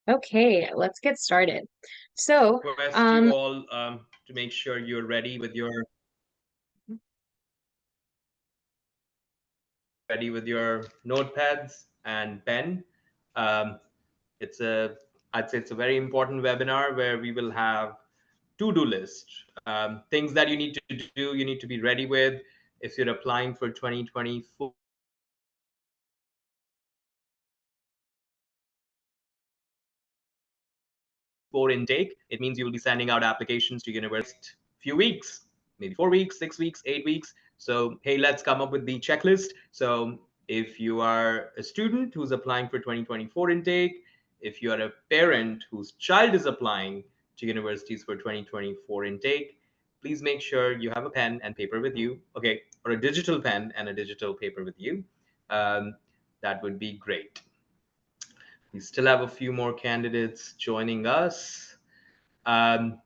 Okay, let's get started. So, Request you all to make sure you're ready with your notepads and pen. Um, it's a I'd say it's a very important webinar where we will have to-do list, things that you need to do, you need to be ready with if you're applying for 2024 intake. It means you will be sending out applications to universities few weeks, maybe 4 weeks, 6 weeks, 8 weeks. So hey, let's come up with the checklist. So if you are a student who's applying for 2024 intake, if you are a parent whose child is applying to universities for 2024 intake, please make sure you have a pen and paper with you, okay, or a digital pen and a digital paper with you. um, that would be great. We still have a few more candidates joining us. um,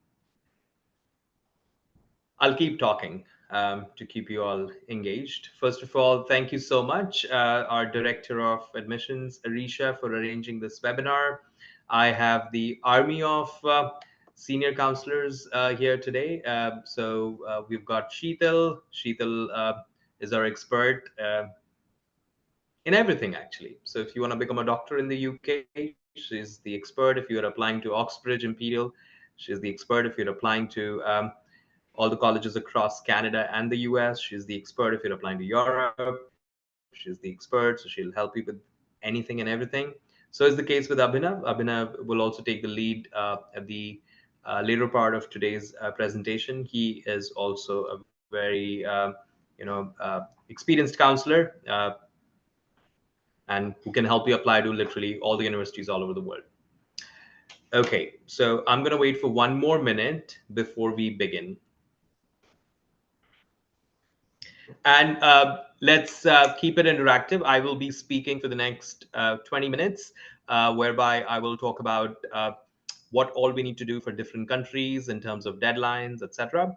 I'll keep talking to keep you all engaged. First of all, thank you so much, our Director of Admissions, Arisha, for arranging this webinar. I have the army of senior counselors here today. So we've got Sheetal. Sheetal is our expert in everything, actually. So if you want to become a doctor in the UK, she's the expert. If you're applying to Oxbridge Imperial, she's the expert. If you're applying to all the colleges across Canada and the US. She's the expert if you're applying to Europe. She's the expert, so she'll help you with anything and everything. So is the case with Abhinav. Abhinav will also take the lead at the later part of today's presentation. He is also a very experienced counselor, and who can help you apply to literally all the universities all over the world. Okay, so I'm going to wait for 1 more minute before we begin. And let's keep it interactive. I will be speaking for the next 20 minutes, whereby I will talk about what all we need to do for different countries in terms of deadlines, etc.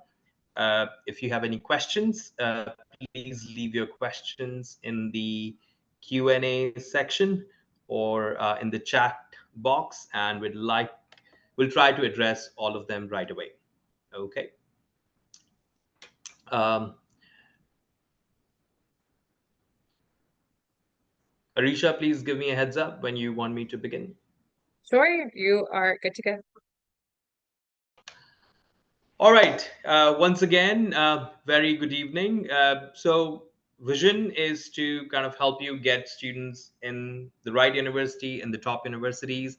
If you have any questions, please leave your questions in the Q&A section or in the chat box, and we'll try to address all of them right away. Okay. Um, Arisha, please give me a heads up when you want me to begin. sure, you are good to go. All right. Once again, very good evening. So, vision is to kind of help you get students in the right university, in the top universities,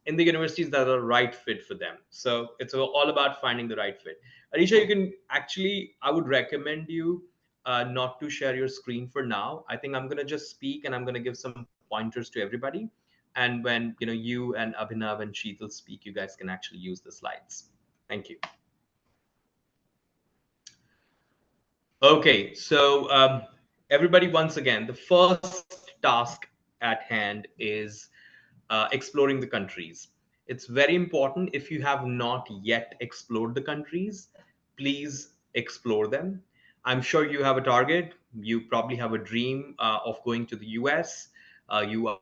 in the universities that are right fit for them. So, it's all about finding the right fit. Arisha, you can actually, I would recommend you not to share your screen for now. I think I'm going to just speak and I'm going to give some pointers to everybody. And when you and Abhinav and Sheetal speak, you guys can actually use the slides. Thank you. Okay, so everybody, once again, the first task at hand is exploring the countries. It's very important. If you have not yet explored the countries, please explore them. I'm sure you have a target. You probably have a dream of going to the US. You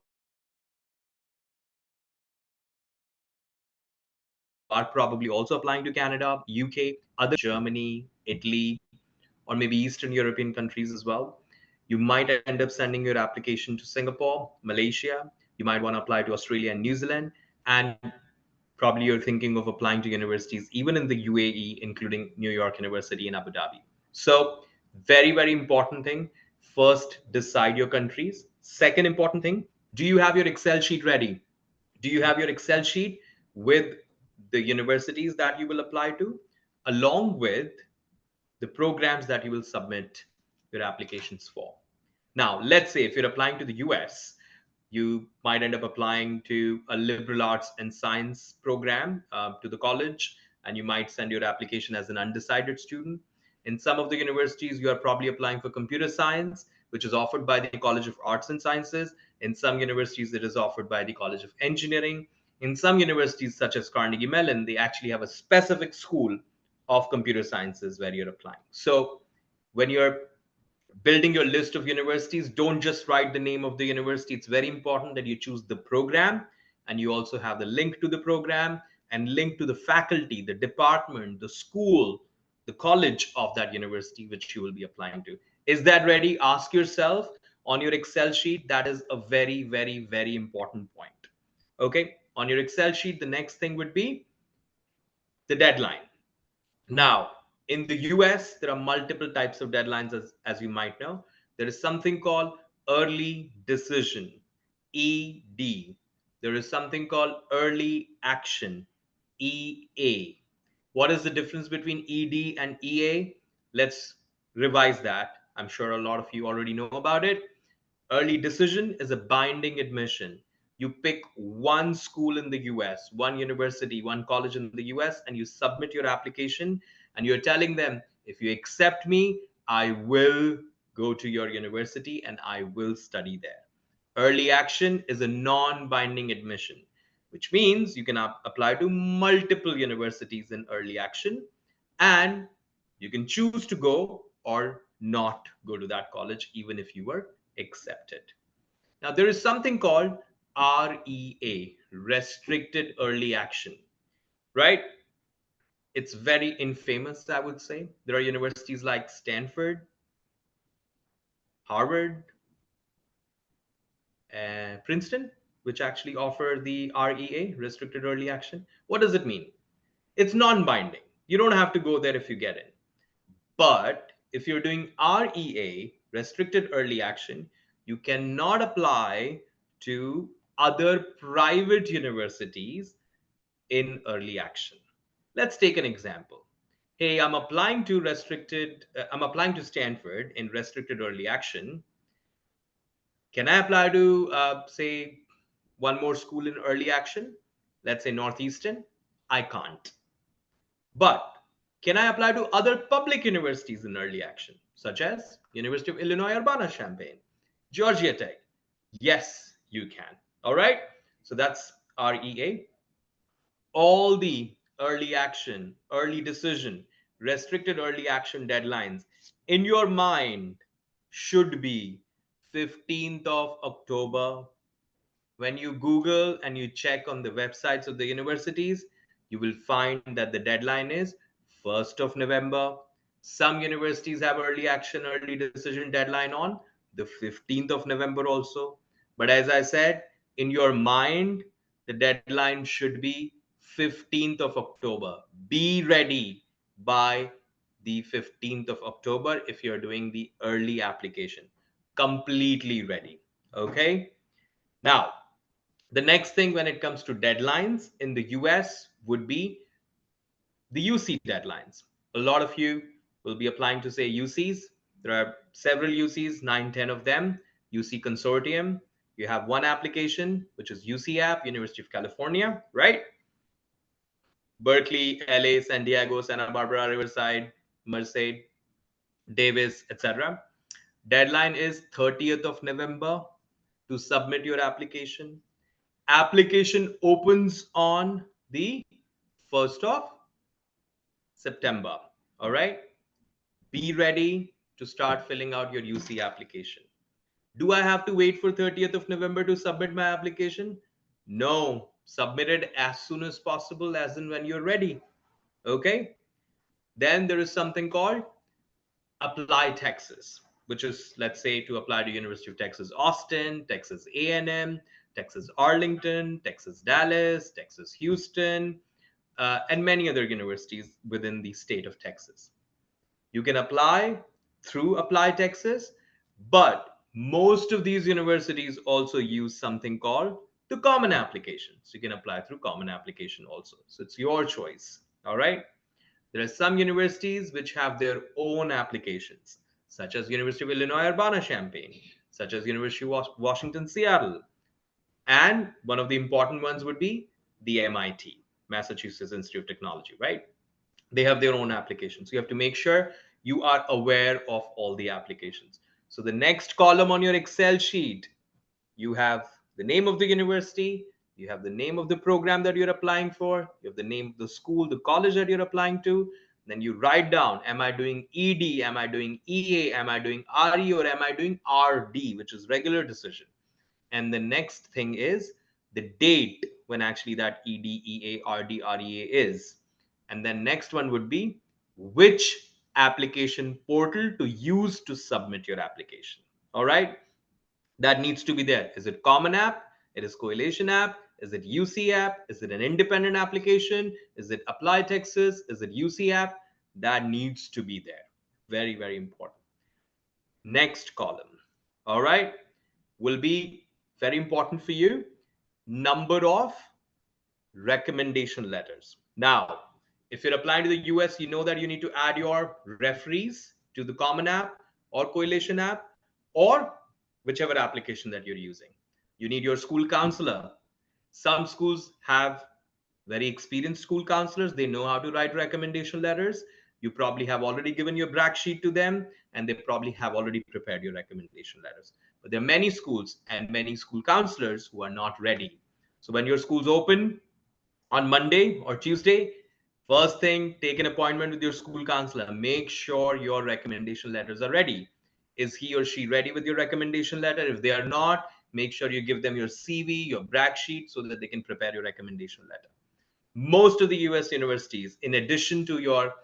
are probably also applying to Canada, UK, other European countries as well. Germany, Italy, or maybe Eastern European countries as well. You might end up sending your application to Singapore, Malaysia. You might want to apply to Australia and New Zealand. And probably you're thinking of applying to universities even in the UAE, including New York University and Abu Dhabi. So, very, very important thing. First, decide your countries. Second important thing, do you have your Excel sheet ready? Do you have your Excel sheet with the universities that you will apply to, along with the programs that you will submit your applications for? Now, let's say if you're applying to the US, you might end up applying to a liberal arts and science program to the college, and you might send your application as an undecided student. In some of the universities, you are probably applying for computer science, which is offered by the College of Arts and Sciences. In some universities, it is offered by the College of Engineering. In some universities, such as Carnegie Mellon, they actually have a specific school of computer sciences where you're applying. So when you're building your list of universities, don't just write the name of the university. It's very important that you choose the program and you also have the link to the program and link to the faculty, the department, the school, the college of that university which you will be applying to. Is that ready? Ask yourself on your Excel sheet. That is a very, very, very important point. Okay. On your Excel sheet, the next thing would be the deadline. Now, in the US, there are multiple types of deadlines, as you might know. There is something called early decision, ED. There is something called early action, EA. What is the difference between ED and EA? Let's revise that. I'm sure a lot of you already know about it. Early decision is a binding admission. You pick one school in the US, one university, one college in the US, and you submit your application, and you're telling them, if you accept me, I will go to your university and I will study there. Early action is a non binding admission, which means you can apply to multiple universities in early action, and you can choose to go or not go to that college even if you were accepted. Now, there is something called REA, restricted early action, right? It's very infamous, I would say. There are universities like Stanford, Harvard, and Princeton, which actually offer the REA, restricted early action. What does it mean? It's non binding. You don't have to go there if you get in. But if you're doing REA, restricted early action, you cannot apply to other private universities in early action. Let's take an example. Hey, I'm applying to Stanford in restricted early action. Can I apply to, say, one more school in early action? Let's say Northeastern. I can't. But can I apply to other public universities in early action, such as University of Illinois Urbana-Champaign, Georgia Tech? Yes, you can. All right. So that's REA. All the early action, early decision, restricted early action deadlines in your mind should be 15th of October. When you Google and you check on the websites of the universities, you will find that the deadline is 1st of November. Some universities have early action, early decision deadline on the 15th of November also. But as I said, in your mind, the deadline should be 15th of October. Be ready by the 15th of October if you're doing the early application. Completely ready. Okay. Now, the next thing when it comes to deadlines in the US would be the UC deadlines. A lot of you will be applying to say UCs. There are several UCs, 9, 10 of them. UC Consortium. You have one application, which is UCAP, University of California, right? Berkeley, LA, San Diego, Santa Barbara, Riverside, Merced, Davis, etc. Deadline is 30th of November to submit your application. Application opens on the 1st of September. All right. Be ready to start filling out your UC application. Do I have to wait for 30th of November to submit my application? No. Submit it as soon as possible, as in when you're ready. Okay. Then there is something called apply Texas, which is, let's say, to apply to University of Texas Austin, Texas A&M, Texas Arlington, Texas Dallas, Texas Houston, and many other universities within the state of Texas. You can apply through Apply Texas, but most of these universities also use something called the common application. So you can apply through common application also. So it's your choice. All right. There are some universities which have their own applications, such as University of Illinois Urbana-Champaign, such as University of Washington, Seattle. And one of the important ones would be the MIT, Massachusetts Institute of Technology, right? They have their own applications. So you have to make sure you are aware of all the applications. So the next column on your Excel sheet, you have the name of the university, you have the name of the program that you're applying for, you have the name of the school, the college that you're applying to. Then you write down, am I doing ED, am I doing EA, am I doing RE, or am I doing RD, which is regular decision. And the next thing is the date when actually that EDEARDREA is. And then next one would be which application portal to use to submit your application. All right, that needs to be there. Is it Common App? It is Coalition App? Is it UC App? Is it an independent application? Is it Apply Texas? Is it UC App? That needs to be there. Very, very important. Next column, all right, will be very important for you. Number of recommendation letters. Now, if you're applying to the US, you know that you need to add your referees to the Common App or Coalition App or whichever application that you're using. You need your school counselor. Some schools have very experienced school counselors. They know how to write recommendation letters. You probably have already given your brag sheet to them, and they probably have already prepared your recommendation letters. But there are many schools and many school counselors who are not ready. So when your school's open, on Monday or Tuesday, first thing, take an appointment with your school counselor. Make sure your recommendation letters are ready. Is he or she ready with your recommendation letter? If they are not, make sure you give them your CV, your brag sheet, so that they can prepare your recommendation letter. Most of the US universities, in addition to your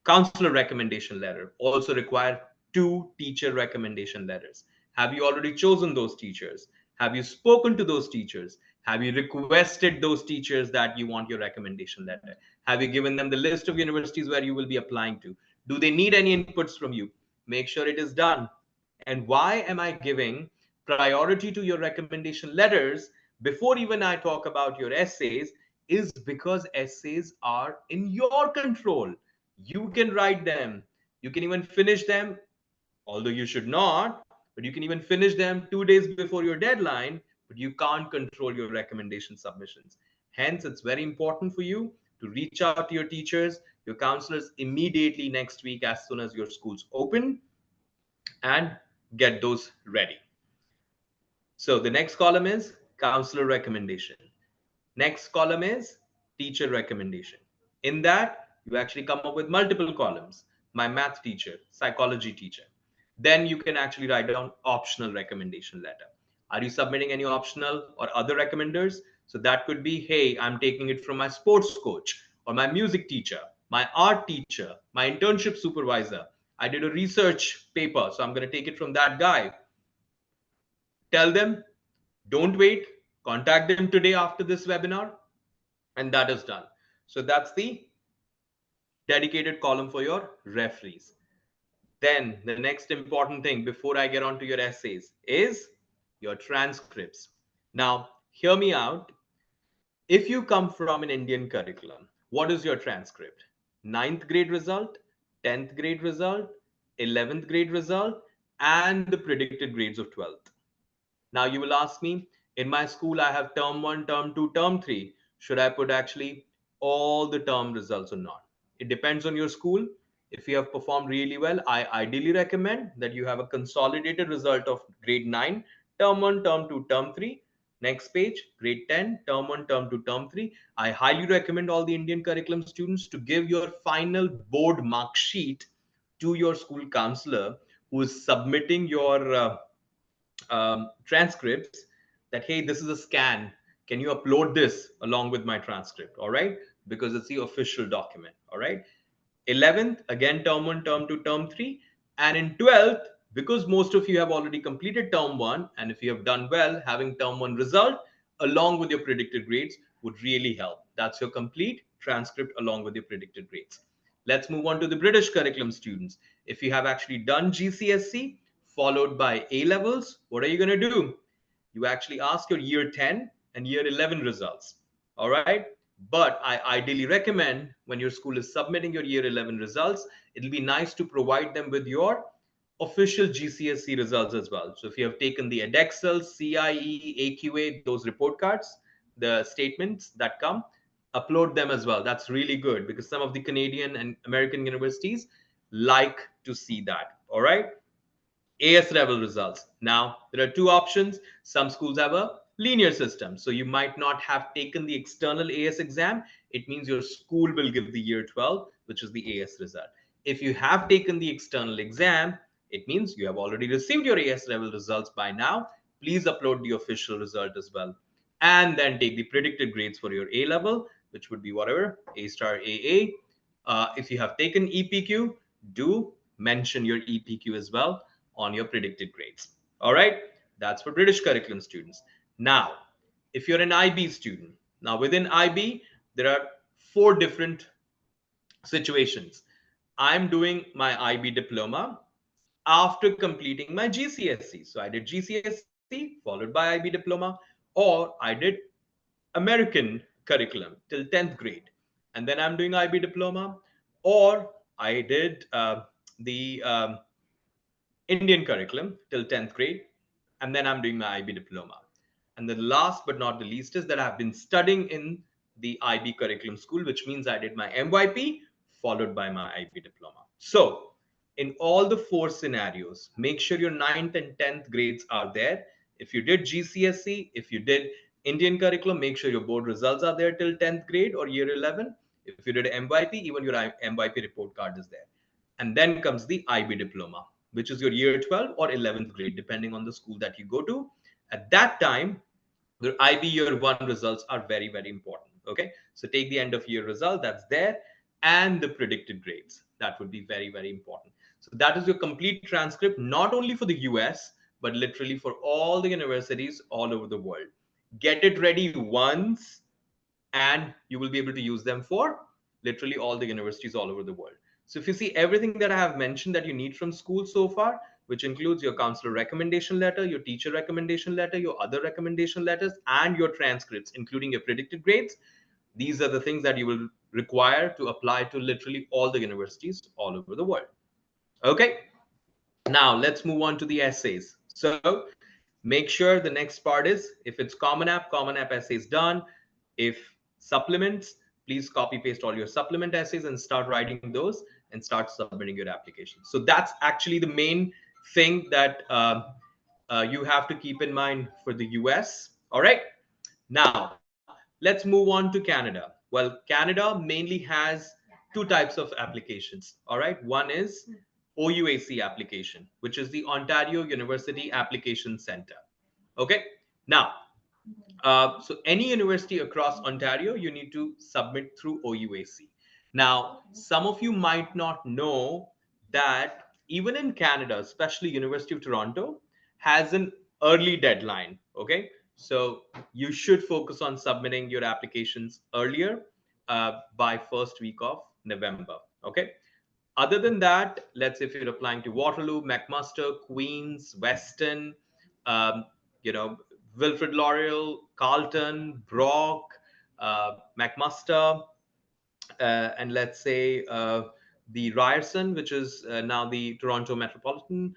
counselor recommendation letter, also require 2 teacher recommendation letters. Have you already chosen those teachers? Have you spoken to those teachers? Have you requested those teachers that you want your recommendation letter? Have you given them the list of universities where you will be applying to? Do they need any inputs from you? Make sure it is done. And why am I giving priority to your recommendation letters before even I talk about your essays? Is because essays are in your control. You can write them. You can even finish them, although you should not, but you can even finish them 2 days before your deadline, but you can't control your recommendation submissions. Hence, it's very important for you to reach out to your teachers, your counselors immediately next week as soon as your school's open and get those ready. So the next column is counselor recommendation. Next column is teacher recommendation. In that, you actually come up with multiple columns. My math teacher, psychology teacher. Then you can actually write down optional recommendation letter. Are you submitting any optional or other recommenders? So that could be, hey, I'm taking it from my sports coach or my music teacher, my art teacher, my internship supervisor. I did a research paper, so I'm going to take it from that guy. Tell them, don't wait, contact them today after this webinar, and that is done. So that's the dedicated column for your referees. Then the next important thing before I get on to your essays is your transcripts. Now, hear me out. If you come from an Indian curriculum, what is your transcript? 9th grade result, 10th grade result, 11th grade result, and the predicted grades of 12th. Now you will ask me, in my school, I have term 1, term 2, term 3. Should I put actually all the term results or not? It depends on your school. If you have performed really well, I ideally recommend that you have a consolidated result of grade 9, term 1, term 2, term 3. Next page, grade 10, term 1, term 2, term 3. I highly recommend all the Indian curriculum students to give your final board mark sheet to your school counselor who is submitting your transcripts, that hey, this is a scan, can you upload this along with my transcript? All right, because it's the official document. All right, 11th again, term 1, term 2, term 3, and in 12th, because most of you have already completed term 1, and if you have done well, having term 1 result along with your predicted grades would really help. That's your complete transcript along with your predicted grades. Let's move on to the British curriculum students. If you have actually done GCSE followed by A levels, what are you going to do? You actually ask your year 10 and year 11 results. All right. But I ideally recommend when your school is submitting your year 11 results, it'll be nice to provide them with your official GCSE results as well. So if you have taken the Edexcel, CIE, AQA, those report cards, the statements that come, upload them as well. That's really good because some of the Canadian and American universities like to see that. All right. AS level results. Now, there are 2 options. Some schools have a linear system. So you might not have taken the external AS exam. It means your school will give the year 12, which is the AS result. If you have taken the external exam, it means you have already received your AS level results by now. Please upload the official result as well. and then take the predicted grades for your A level, which would be whatever, A star, AA. If you have taken EPQ, do mention your EPQ as well on your predicted grades. All right, that's for British curriculum students. Now, if you're an IB student, now within IB, there are four different situations. I'm doing my IB diploma after completing my GCSE. So I did GCSE followed by IB diploma, or I did American curriculum till 10th grade, and then I'm doing IB diploma, or I did the Indian curriculum till 10th grade, and then I'm doing my IB diploma. And the last but not the least is that I've been studying in the IB curriculum school, which means I did my MYP followed by my IB diploma. So, in all the four scenarios, make sure your 9th and 10th grades are there. If you did GCSE, if you did Indian curriculum, make sure your board results are there till 10th grade or year 11. If you did MYP, even your MYP report card is there. And then comes the IB diploma, which is your year 12 or 11th grade, depending on the school that you go to. At that time, your IB year one results are very, very important. Okay. So take the end of year result that's there and the predicted grades. That would be very, very important. So that is your complete transcript, not only for the US, but literally for all the universities all over the world. Get it ready once and you will be able to use them for literally all the universities all over the world. So if you see everything that I have mentioned that you need from school so far, which includes your counselor recommendation letter, your teacher recommendation letter, your other recommendation letters, and your transcripts, including your predicted grades, these are the things that you will require to apply to literally all the universities all over the world. Okay, now let's move on to the essays. So make sure the next part is, if it's Common App essays done. If supplements, please copy paste all your supplement essays and start writing those and start submitting your application. So that's actually the main thing that you have to keep in mind for the US. All right. Now, let's move on to Canada. Well, Canada mainly has two types of applications. All right. One is OUAC application, which is the Ontario University Application Center. Okay. Now, so any university across Ontario, you need to submit through OUAC. Now, some of you might not know that even in Canada, especially University of Toronto, has an early deadline. Okay, so you should focus on submitting your applications earlier by first week of November. Okay. Other than that, let's say if you're applying to Waterloo, McMaster, Queens, Weston, um, you know, Wilfrid Laurier, Carleton, Brock, McMaster, and let's say the Ryerson, which is now the Toronto Metropolitan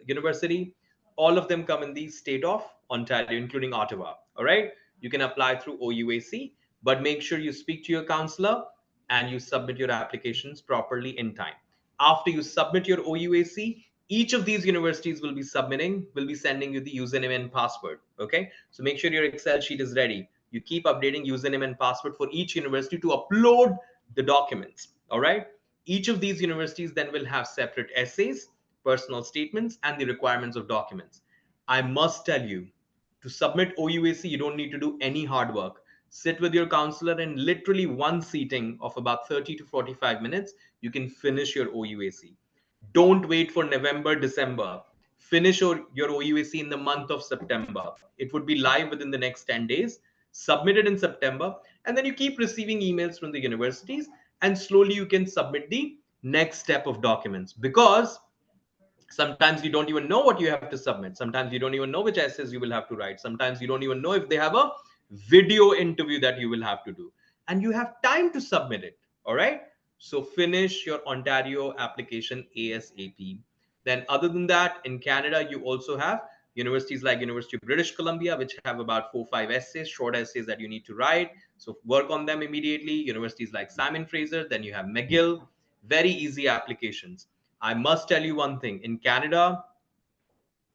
University. All of them come in the state of Ontario, including Ottawa. All right. You can apply through OUAC, but make sure you speak to your counselor and you submit your applications properly in time. After you submit your OUAC, each of these universities will be sending you the username and password. Okay. So make sure your Excel sheet is ready. You keep updating username and password for each university to upload the documents. All right. Each of these universities then will have separate essays, personal statements, and the requirements of documents. I must tell you, to submit OUAC, you don't need to do any hard work. Sit with your counselor and literally one seating of about 30 to 45 minutes, you can finish your OUAC. Don't wait for November, December. Finish your OUAC in the month of September. It would be live within the next 10 days. Submit it in September, and then you keep receiving emails from the universities, and slowly you can submit the next step of documents, because sometimes you don't even know what you have to submit. Sometimes you don't even know which essays you will have to write. Sometimes you don't even know if they have a video interview that you will have to do, and you have time to submit it. All right, so finish your Ontario application ASAP. Then other than that, in Canada you also have universities like University of British Columbia, which have about 4 or 5 essays, short essays that you need to write, so work on them immediately. Universities like Simon Fraser, then you have McGill. Very easy applications. I must tell you one thing, in Canada,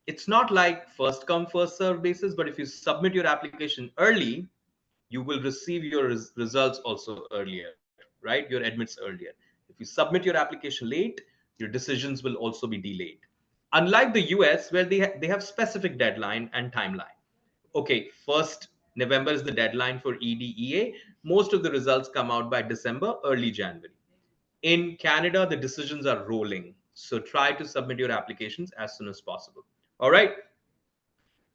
it's not like first come, first serve basis, but if you submit your application early, you will receive your results also earlier, right? Your admits earlier. If you submit your application late, your decisions will also be delayed. Unlike the US, where they have specific deadline and timeline. Okay, first November is the deadline for EDEA. Most of the results come out by December, early January. In Canada, the decisions are rolling. So try to submit your applications as soon as possible. All right.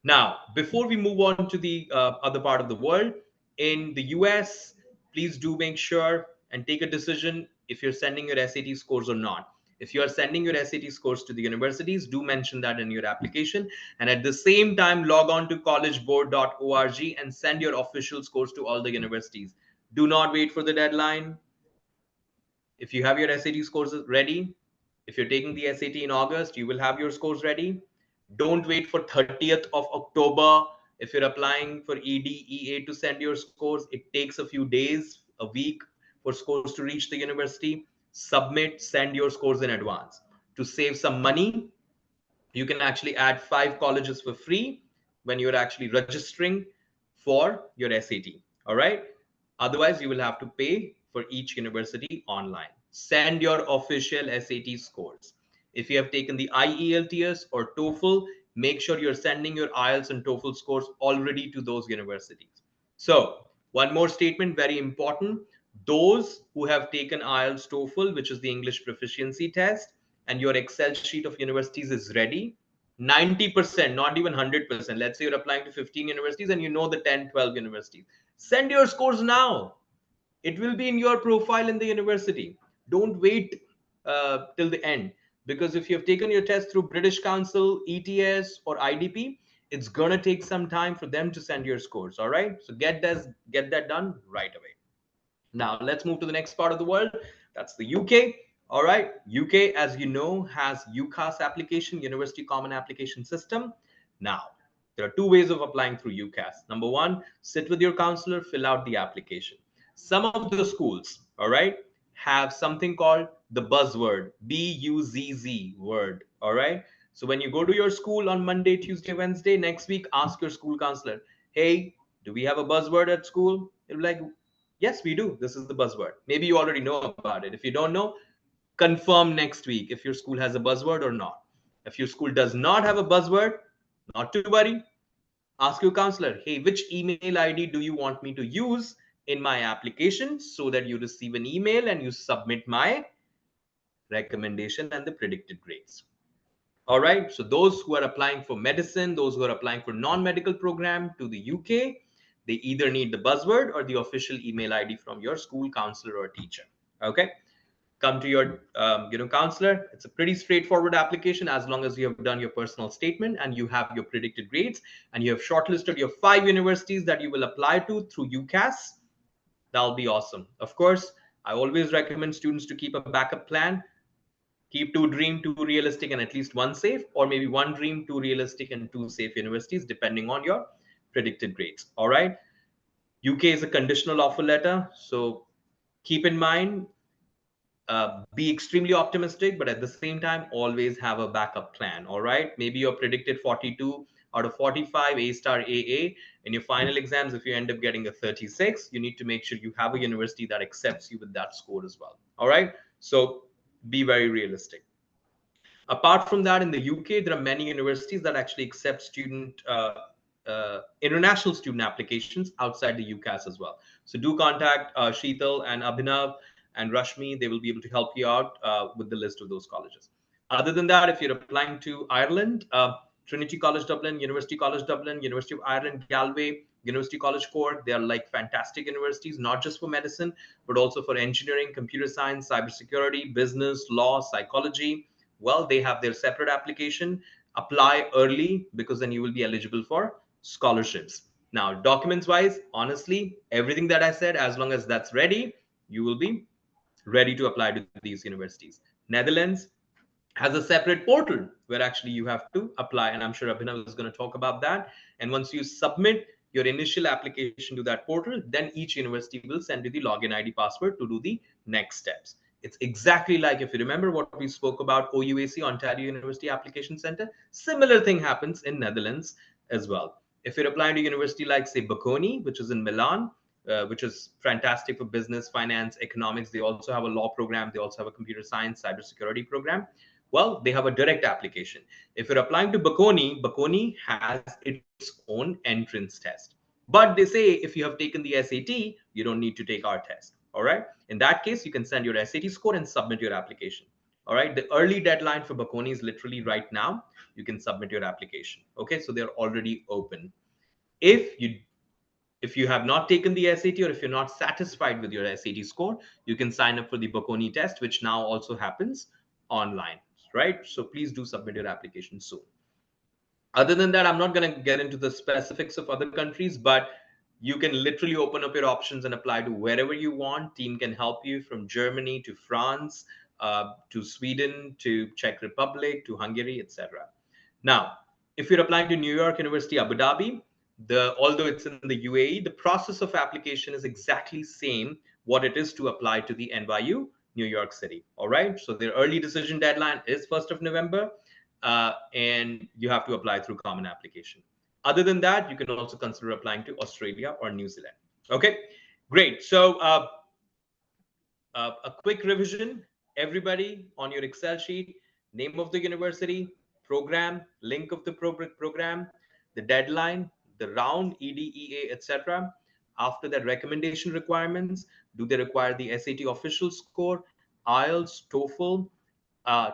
Now, before we move on to the other part of the world, in the US, please do make sure and take a decision if you're sending your SAT scores or not. If you are sending your SAT scores to the universities, do mention that in your application. And at the same time, log on to collegeboard.org and send your official scores to all the universities. Do not wait for the deadline. If you have your SAT scores ready, if you're taking the SAT in August, you will have your scores ready. Don't wait for 30th of October. If you're applying for EDEA to send your scores, it takes a few days, a week for scores to reach the university. Submit, send your scores in advance. To save some money, you can actually add 5 colleges for free when you're actually registering for your SAT. All right. Otherwise, you will have to pay for each university online. Send your official SAT scores. If you have taken the IELTS or TOEFL, make sure you're sending your IELTS and TOEFL scores already to those universities. So, one more statement, very important. Those who have taken IELTS TOEFL, which is the English proficiency test, and your Excel sheet of universities is ready, 90%, not even 100%. Let's say you're applying to 15 universities and you know the 10, 12 universities. Send your scores now. It will be in your profile in the university. Don't wait till the end, because if you have taken your test through British Council, ETS, or IDP, it's gonna take some time for them to send your scores. All right, so get that done right away. Now, let's move to the next part of the world. That's the UK. All right. UK, as you know, has UCAS application, University Common Application System. Now, there are two ways of applying through UCAS. Number one, sit with your counselor, fill out the application. Some of the schools, all right, have something called the buzzword, BUZZ word. All right. So when you go to your school on Monday, Tuesday, Wednesday, next week, ask your school counselor, hey, do we have a buzzword at school? It'll be like, yes, we do. This is the buzzword. Maybe you already know about it. If you don't know, confirm next week if your school has a buzzword or not. If your school does not have a buzzword, not to worry. Ask your counselor, hey, which email ID do you want me to use in my application so that you receive an email and you submit my recommendation and the predicted grades. All right. So those who are applying for medicine, those who are applying for non-medical program to the UK, they either need the buzzword or the official email ID from your school counselor or teacher. Okay. Come to your counselor. It's a pretty straightforward application as long as you have done your personal statement and you have your predicted grades and you have shortlisted your 5 universities that you will apply to through UCAS. That'll be awesome. Of course, I always recommend students to keep a backup plan. Keep 2 dream, 2 realistic, and at least 1 safe, or maybe 1 dream, 2 realistic, and 2 safe universities, depending on your predicted grades. All right. UK is a conditional offer letter. So keep in mind, be extremely optimistic, but at the same time, always have a backup plan. All right. Maybe you're predicted 42 out of 45 A star AA. In your final exams, if you end up getting a 36, you need to make sure you have a university that accepts you with that score as well. All right. So be very realistic. Apart from that, in the UK, there are many universities that actually accept international student applications outside the UCAS as well. So do contact Sheetal and Abhinav and Rashmi. They will be able to help you out with the list of those colleges. Other than that, if you're applying to Ireland, Trinity College Dublin, University of Ireland, Galway, University College Cork, they are like fantastic universities, not just for medicine, but also for engineering, computer science, cybersecurity, business, law, psychology. Well, they have their separate application. Apply early because then you will be eligible for scholarships. Now, documents wise, honestly, everything that I said, as long as that's ready, you will be ready to apply to these universities. Netherlands has a separate portal where actually you have to apply, and I'm sure Abhinav is going to talk about that. And once you submit your initial application to that portal, then each university will send you the login ID password to do the next steps. It's exactly like, if you remember what we spoke about, OUAC, Ontario University Application Center, similar thing happens in Netherlands as well. If you're applying to a university like, say, Bocconi, which is in Milan, which is fantastic for business, finance, economics. They also have a law program. They also have a computer science, cybersecurity program. Well, they have a direct application. If you're applying to Bocconi, Bocconi has its own entrance test. But they say if you have taken the SAT, you don't need to take our test. All right. In that case, you can send your SAT score and submit your application. All right. The early deadline for Bocconi is literally right now. You can submit your application. Okay. So they're already open. If you if you have not taken the SAT, or if you're not satisfied with your SAT score, you can sign up for the Bocconi test, which now also happens online, right? So please do submit your application soon. Other than that, I'm not going to get into the specifics of other countries, but you can literally open up your options and apply to wherever you want. Team can help you from Germany to France, to Sweden, to Czech Republic, to Hungary, etc. Now, if you're applying to New York University, Abu Dhabi, although it's in the UAE, the process of application is exactly same what it is to apply to the NYU New York City. All right. So their early decision deadline is 1st of November, and you have to apply through common application. Other than that, you can also consider applying to Australia or New Zealand. Okay, great. So a quick revision, everybody, on your Excel sheet: name of the university, program, link of the program, the deadline, the round, EDEA, etc. After that, recommendation requirements: do they require the SAT official score, IELTS, TOEFL,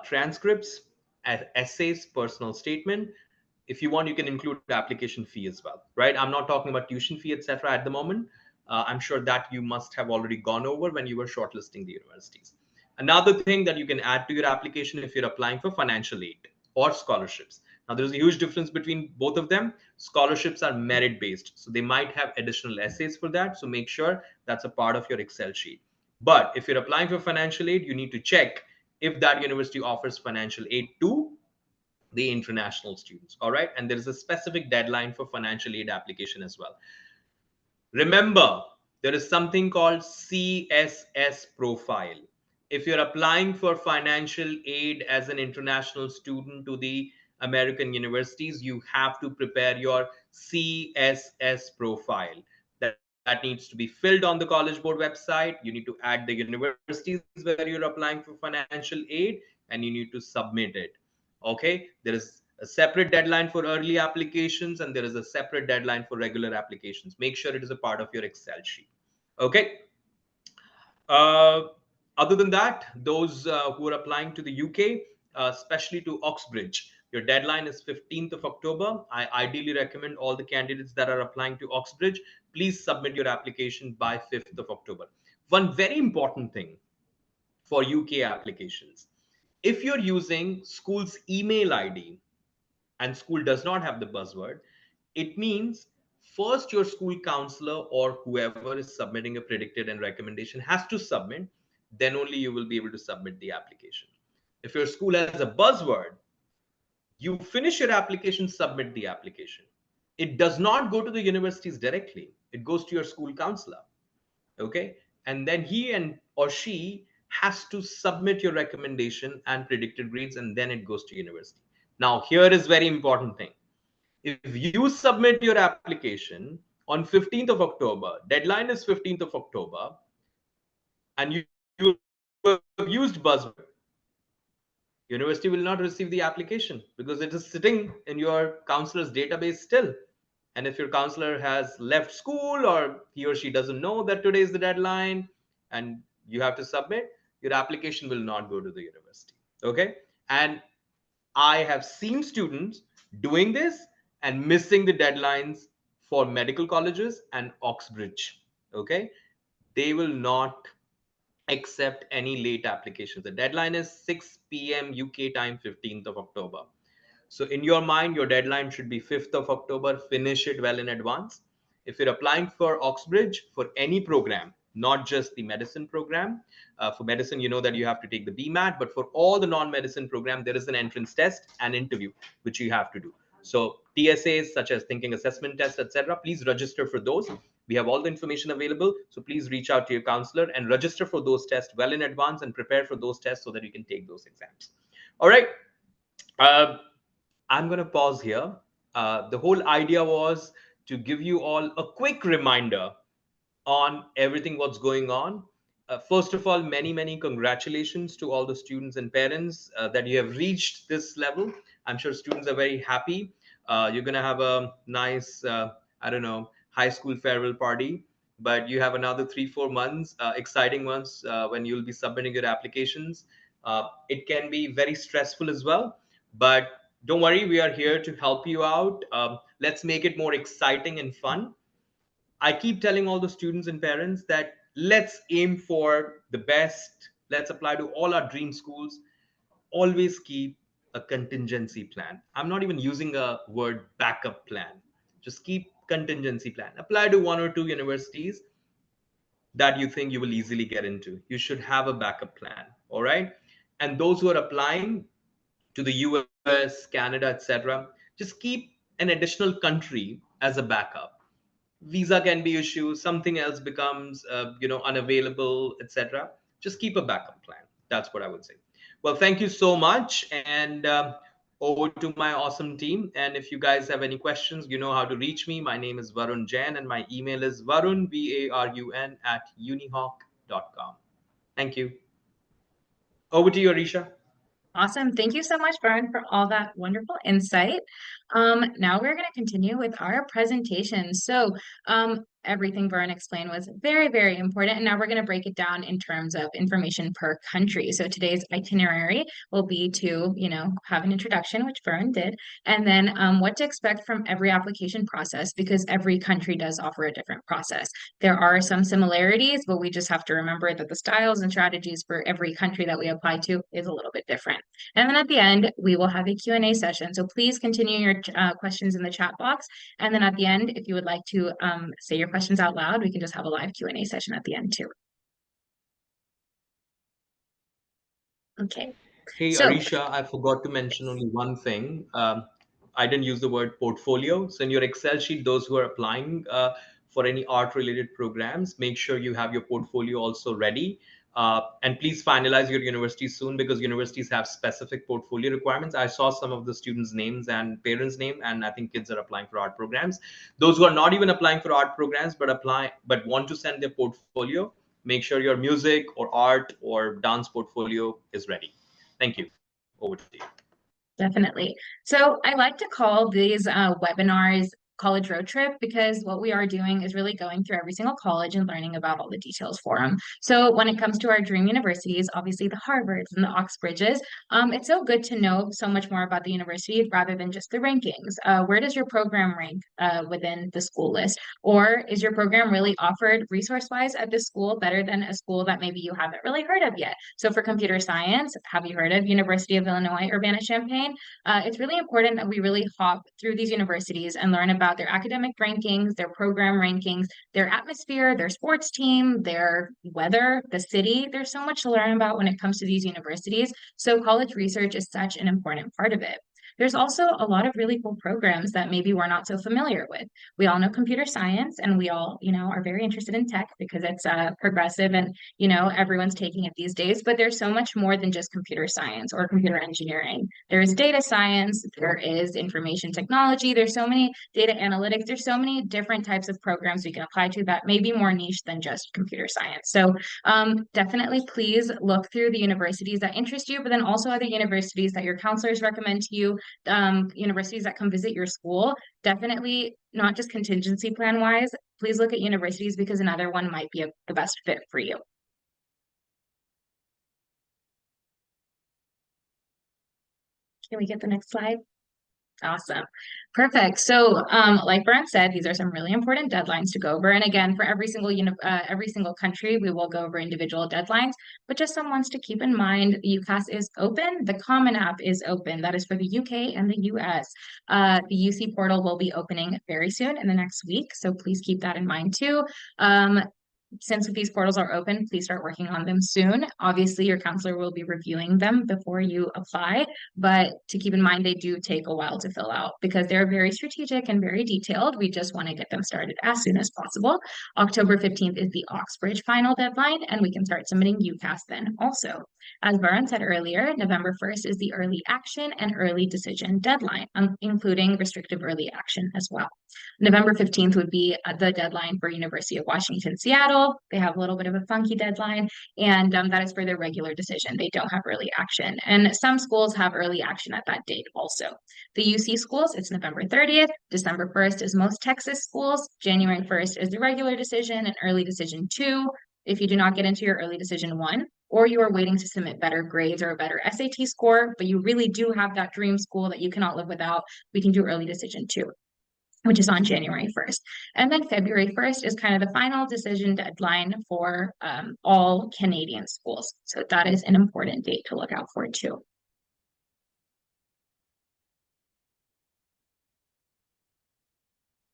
transcripts, essays, personal statement? If you want, you can include application fee as well, right? I'm not talking about tuition fee, etc. at the moment. I'm sure that you must have already gone over when you were shortlisting the universities. Another thing that you can add to your application if you're applying for financial aid or scholarships. Now, there's a huge difference between both of them. Scholarships are merit based, so they might have additional essays for that. So make sure that's a part of your Excel sheet. But if you're applying for financial aid, you need to check if that university offers financial aid to the international students. All right. And there is a specific deadline for financial aid application as well. Remember, there is something called CSS profile. If you're applying for financial aid as an international student to the American universities, you have to prepare your CSS profile. That needs to be filled on the College Board website. You need to add the universities where you're applying for financial aid, and you need to submit it. Okay, there is a separate deadline for early applications, and there is a separate deadline for regular applications. Make sure it is a part of your Excel sheet. Okay. uh, Other than that, those who are applying to the UK, especially to Oxbridge, your deadline is 15th of October. I ideally recommend all the candidates that are applying to Oxbridge, please submit your application by 5th of October. One very important thing for UK applications: if you're using school's email ID and school does not have the buzzword, it means first your school counselor or whoever is submitting a predicted and recommendation has to submit, then only you will be able to submit the application. If your school has a buzzword, you finish your application, submit the application. It does not go to the universities directly, it goes to your school counselor. Okay, and then he and or she has to submit your recommendation and predicted grades, and then it goes to university. Now here is very important thing: if you submit your application on 15th of October, deadline is 15th of October, and you have used buzzword, university will not receive the application because it is sitting in your counselor's database still. And if your counselor has left school, or he or she doesn't know that today is the deadline and you have to submit, your application will not go to the university. Okay. And I have seen students doing this and missing the deadlines for medical colleges and Oxbridge. Okay. They will not accept any late applications. The deadline is 6 p.m. UK time, 15th of October. So in your mind, your deadline should be 5th of October. Finish it well in advance. If you're applying for Oxbridge for any program, not just the medicine program, for medicine, you know that you have to take the BMAT, but for all the non-medicine program, there is an entrance test and interview, which you have to do. So TSAs such as thinking assessment test, etc., please register for those. We have all the information available. So please reach out to your counselor and register for those tests well in advance and prepare for those tests so that you can take those exams. All right. Uh, I'm going to pause here. The whole idea was to give you all a quick reminder on everything what's going on. First of all, many congratulations to all the students and parents that you have reached this level. I'm sure students are very happy. You're going to have a nice, I don't know, high school farewell party, but you have another 3 4 months, exciting ones, when you'll be submitting your applications. It can be very stressful as well, but don't worry, we are here to help you out. Let's make it more exciting and fun. I keep telling all the students and parents that let's aim for the best. Let's apply to all our dream schools. Always keep a contingency plan. I'm not even using a word backup plan. Just keep contingency plan. Apply to one or two universities that you think you will easily get into. You should have a backup plan. All right. And those who are applying to the US, Canada, etc., just keep an additional country as a backup. Visa can be issued, something else becomes unavailable, etc. Just keep a backup plan. That's what I would say. Well, thank you so much, and over to my awesome team. And if you guys have any questions, you know how to reach me. My name is Varun Jain, and my email is varun at unihawk.com. Thank you. Over to you, Arisha. Awesome. Thank you so much, Varun, for all that wonderful insight. Now we're going to continue with our presentation. So, everything Varun explained was very, very important. And now we're going to break it down in terms of information per country. So today's itinerary will be to, have an introduction, which Varun did, and then what to expect from every application process, because every country does offer a different process. There are some similarities, but we just have to remember that the styles and strategies for every country that we apply to is a little bit different. And then at the end, we will have a Q&A session. So please continue your questions in the chat box. And then at the end, if you would like to say your questions out loud, we can just have a live Q&A session at the end too. Okay. Hey, So, Arisha, I forgot to mention only one thing. I didn't use the word portfolio. So in your Excel sheet, those who are applying for any art-related programs, make sure you have your portfolio also ready. And please finalize your university soon, because universities have specific portfolio requirements. I saw some of the students' names and parents' name, and I think kids are applying for art programs. Those who are not even applying for art programs but want to send their portfolio, make sure your music or art or dance portfolio is ready. Thank you. Over to you. definitely. So I like to call these webinars college road trip, because what we are doing is really going through every single college and learning about all the details for them. So when it comes to our dream universities, obviously the Harvards and the Oxbridges, it's so good to know so much more about the university rather than just the rankings. Where does your program rank within the school list? Or is your program really offered resource-wise at this school better than a school that maybe you haven't really heard of yet? So for computer science, have you heard of University of Illinois Urbana-Champaign? It's really important that we really hop through these universities and learn about their academic rankings, their program rankings, their atmosphere, their sports team, their weather, the city. There's so much to learn about when it comes to these universities. So college research is such an important part of it. There's also a lot of really cool programs that maybe we're not so familiar with. We all know computer science, and we all, are very interested in tech because it's progressive and, everyone's taking it these days. But there's so much more than just computer science or computer engineering. There is data science, there is information technology, there's so many data analytics, there's so many different types of programs we can apply to that may be more niche than just computer science. So definitely please look through the universities that interest you, but then also other universities that your counselors recommend to you, universities that come visit your school. Definitely not just contingency plan wise, please look at universities, because another one might be the best fit for you. Can we get the next slide? Awesome. Perfect. So, like Varun said, these are some really important deadlines to go over. And again, for every single country, we will go over individual deadlines. But just some ones to keep in mind: UCAS is open. The Common App is open. That is for the UK and the US. The UC portal will be opening very soon in the next week. So please keep that in mind too. Since these portals are open, please start working on them soon. Obviously, your counselor will be reviewing them before you apply, but to keep in mind, they do take a while to fill out because they're very strategic and very detailed. We just want to get them started as soon as possible. October 15th is the Oxbridge final deadline, and we can start submitting UCAS then also. As Varun said earlier, November 1st is the early action and early decision deadline, including restrictive early action as well. November 15th would be the deadline for University of Washington, Seattle, 12. They have a little bit of a funky deadline, and that is for their regular decision. They don't have early action. And some schools have early action at that date also. The UC schools, it's November 30th. December 1st is most Texas schools. January 1st is the regular decision and early decision 2. If you do not get into your early decision 1, or you are waiting to submit better grades or a better SAT score, but you really do have that dream school that you cannot live without, we can do early decision 2, which is on January 1st. And then February 1st is kind of the final decision deadline for all Canadian schools. So that is an important date to look out for too.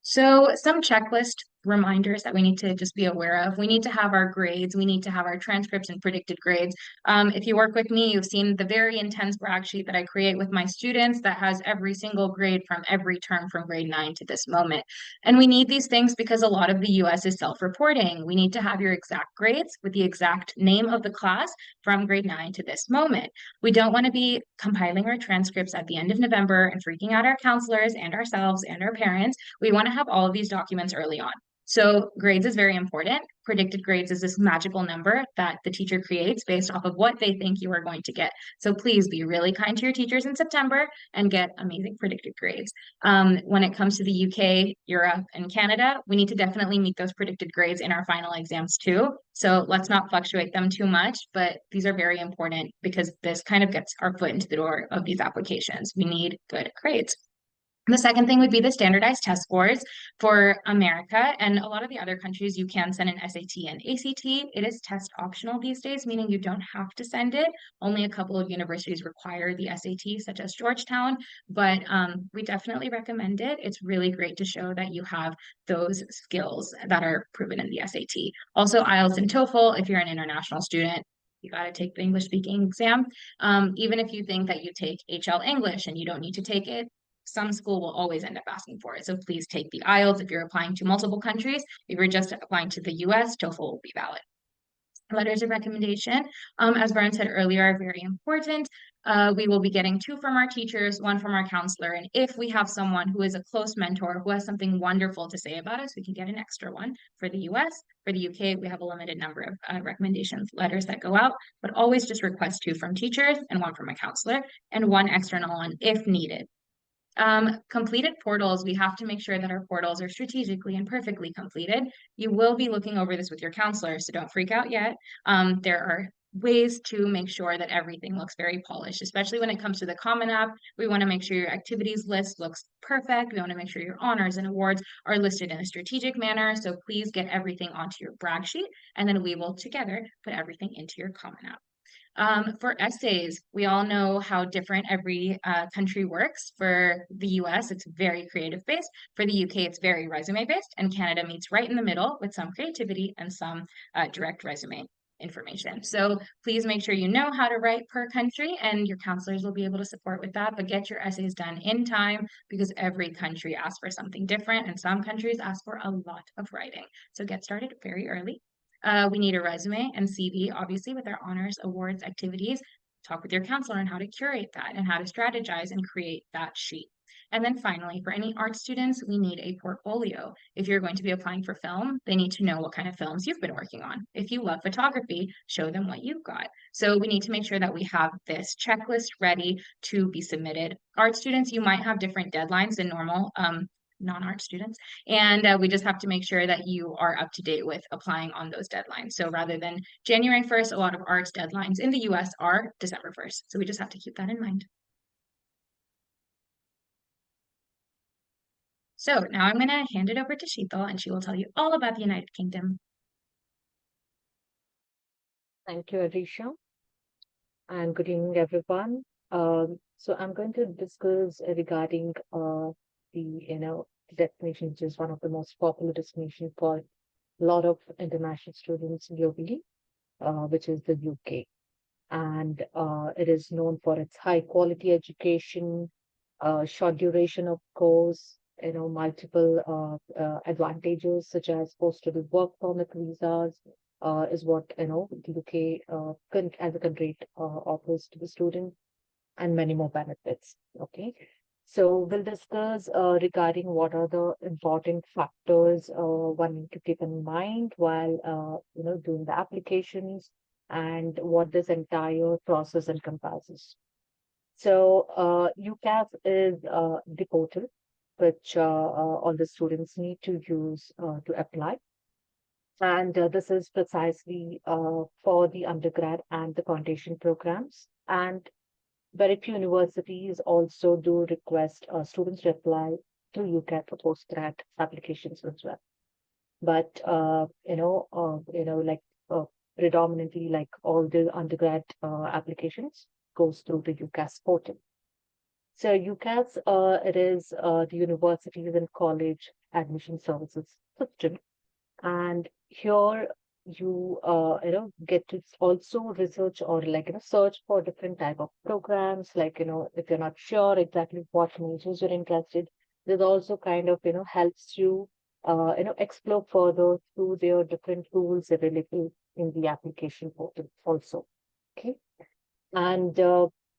So some checklist reminders that we need to just be aware of. We need to have our grades. We need to have our transcripts and predicted grades. If you work with me, you've seen the very intense brag sheet that I create with my students that has every single grade from every term from grade 9 to this moment. And we need these things because a lot of the US is self-reporting. We need to have your exact grades with the exact name of the class from grade 9 to this moment. We don't want to be compiling our transcripts at the end of November and freaking out our counselors and ourselves and our parents. We want to have all of these documents early on. So grades is very important. Predicted grades is this magical number that the teacher creates based off of what they think you are going to get. So please be really kind to your teachers in September and get amazing predicted grades. When it comes to the UK, Europe, and Canada, we need to definitely meet those predicted grades in our final exams too. So let's not fluctuate them too much, but these are very important because this kind of gets our foot into the door of these applications. We need good grades. The second thing would be the standardized test scores for America and a lot of the other countries. You can send an SAT and ACT. It is test optional these days, meaning you don't have to send it. Only a couple of universities require the SAT, such as Georgetown, but we definitely recommend it. It's really great to show that you have those skills that are proven in the SAT. Also, IELTS and TOEFL, if you're an international student, you got to take the English speaking exam. Even if you think that you take HL English and you don't need to take it, some school will always end up asking for it. So please take the IELTS if you're applying to multiple countries. If you're just applying to the US, TOEFL will be valid. Letters of recommendation, as Varun said earlier, are very important. We will be getting 2 from our teachers, 1 from our counselor. And if we have someone who is a close mentor who has something wonderful to say about us, we can get an extra one. For the US, for the UK, we have a limited number of recommendations letters that go out, but always just request 2 from teachers and 1 from a counselor and 1 external one if needed. Completed portals, we have to make sure that our portals are strategically and perfectly completed. You will be looking over this with your counselor, so don't freak out yet. There are ways to make sure that everything looks very polished, especially when it comes to the Common App. We want to make sure your activities list looks perfect. We want to make sure your honors and awards are listed in a strategic manner. So please get everything onto your brag sheet, and then we will together put everything into your Common App. For essays, we all know how different every country works. For the US, it's very creative based. For the UK, it's very resume based. And Canada meets right in the middle with some creativity and some direct resume information. So please make sure you know how to write per country, and your counselors will be able to support with that. But get your essays done in time because every country asks for something different, and some countries ask for a lot of writing. So get started very early. We need a resume and CV, obviously, with our honors, awards, activities. Talk with your counselor on how to curate that and how to strategize and create that sheet. And then finally, for any art students, we need a portfolio. If you're going to be applying for film, they need to know what kind of films you've been working on. If you love photography, show them what you've got. So we need to make sure that we have this checklist ready to be submitted. Art students, you might have different deadlines than normal non-art students. And we just have to make sure that you are up to date with applying on those deadlines. So rather than January 1st, a lot of arts deadlines in the US are December 1st. So we just have to keep that in mind. So now I'm going to hand it over to Sheetal and she will tell you all about the United Kingdom. Thank you, Arisha. And good evening, everyone. So I'm going to discuss regarding the destination, which is one of the most popular destinations for a lot of international students globally, which is the UK. And it is known for its high quality education, short duration of course, multiple advantages such as post-study work permit visas, is what the UK as a country offers to the student, and many more benefits. Okay. So we'll discuss regarding what are the important factors one need to keep in mind while doing the applications and what this entire process encompasses. So UCAS is the portal which all the students need to use to apply. And this is precisely for the undergrad and the foundation programs. And very few universities also do request students to apply to UCAT for postgrad applications as well. But like predominantly, like all the undergrad applications goes through the UCAS portal. So UCAS, it is the Universities and College Admission Services System, and here you get to also research or search for different type of programs. Like if you're not sure exactly what majors you're interested, this also kind of helps you explore further through their different tools available in the application portal also. Okay. And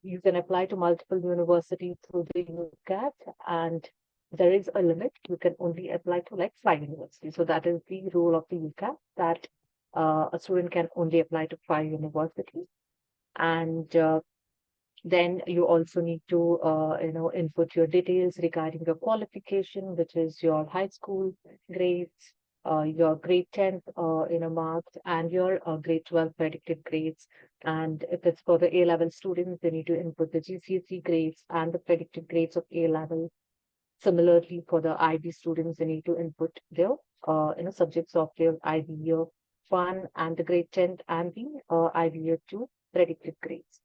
you can apply to multiple universities through the UCAT, and there is a limit. You can only apply to like 5 universities. So that is the rule of the UCAT, that a student can only apply to 5 universities. And then you also need to input your details regarding your qualification, which is your high school grades, your grade 10th marks, and your grade 12 predicted grades. And if it's for the A level students, they need to input the GCSE grades and the predicted grades of A level. Similarly, for the IB students, they need to input their subjects of their IB year 1 and the grade 10th and the IB year 2 predicted grades.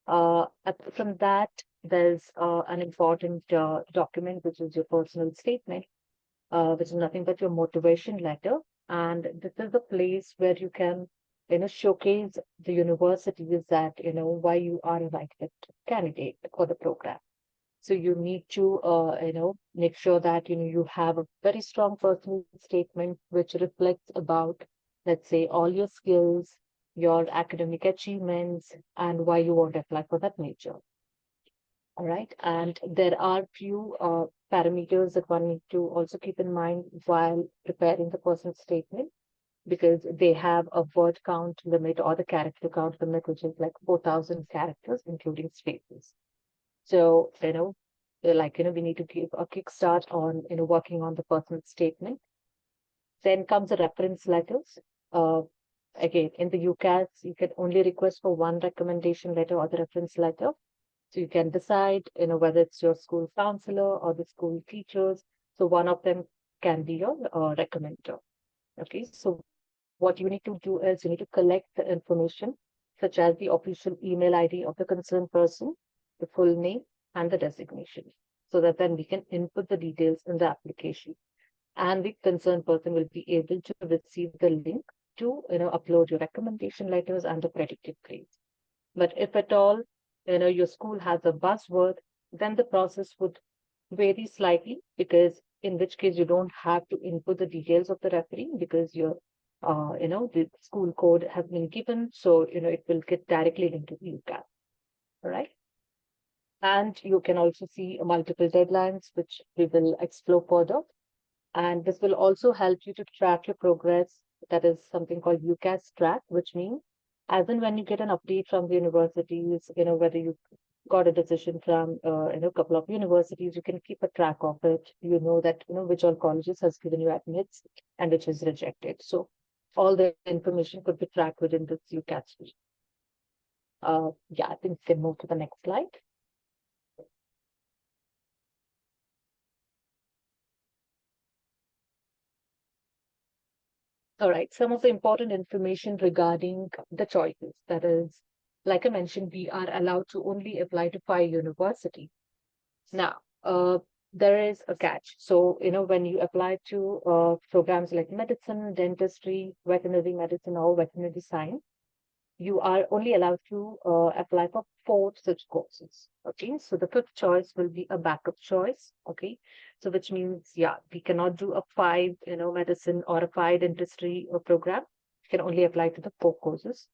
Apart from that, there's an important document, which is your personal statement, which is nothing but your motivation letter. And this is the place where you can, showcase the universities that, why you are a right fit candidate for the program. So you need to, make sure that, you have a very strong personal statement, which reflects about, let's say, all your skills, your academic achievements, and why you want to apply for that major. All right. And there are few parameters that one need to also keep in mind while preparing the personal statement, because they have a word count limit or the character count limit, which is like 4,000 characters, including spaces. So, we need to give a kickstart on, working on the personal statement. Then comes the reference letters. Again, in the UCAS, you can only request for one recommendation letter or the reference letter. So you can decide, whether it's your school counselor or the school teachers. So one of them can be your recommender. Okay, so what you need to do is you need to collect the information, such as the official email ID of the concerned person, the full name, and the designation, so that then we can input the details in the application. And the concerned person will be able to receive the link to upload your recommendation letters and the predicted grades. But if at all your school has a buzzword, then the process would vary slightly, because in which case you don't have to input the details of the referee, because your the school code has been given, so it will get directly linked to the UCAT. All right. And you can also see multiple deadlines, which we will explore further. And this will also help you to track your progress. That is something called UCAS track, which means as and when you get an update from the universities, whether you got a decision from a couple of universities, you can keep a track of it. You know that which all colleges has given you admits and which is rejected. So all the information could be tracked within this UCAS. Yeah, I think we can move to the next slide. All right, some of the important information regarding the choices. That is, like I mentioned, we are allowed to only apply to 5 universities. Now, there is a catch. So, when you apply to programs like medicine, dentistry, veterinary medicine, or veterinary science, you are only allowed to apply for 4 such courses. Okay, so the 5th choice will be a backup choice. Okay, so which means, yeah, we cannot do a 5, medicine or a 5 dentistry program. You can only apply to the 4 courses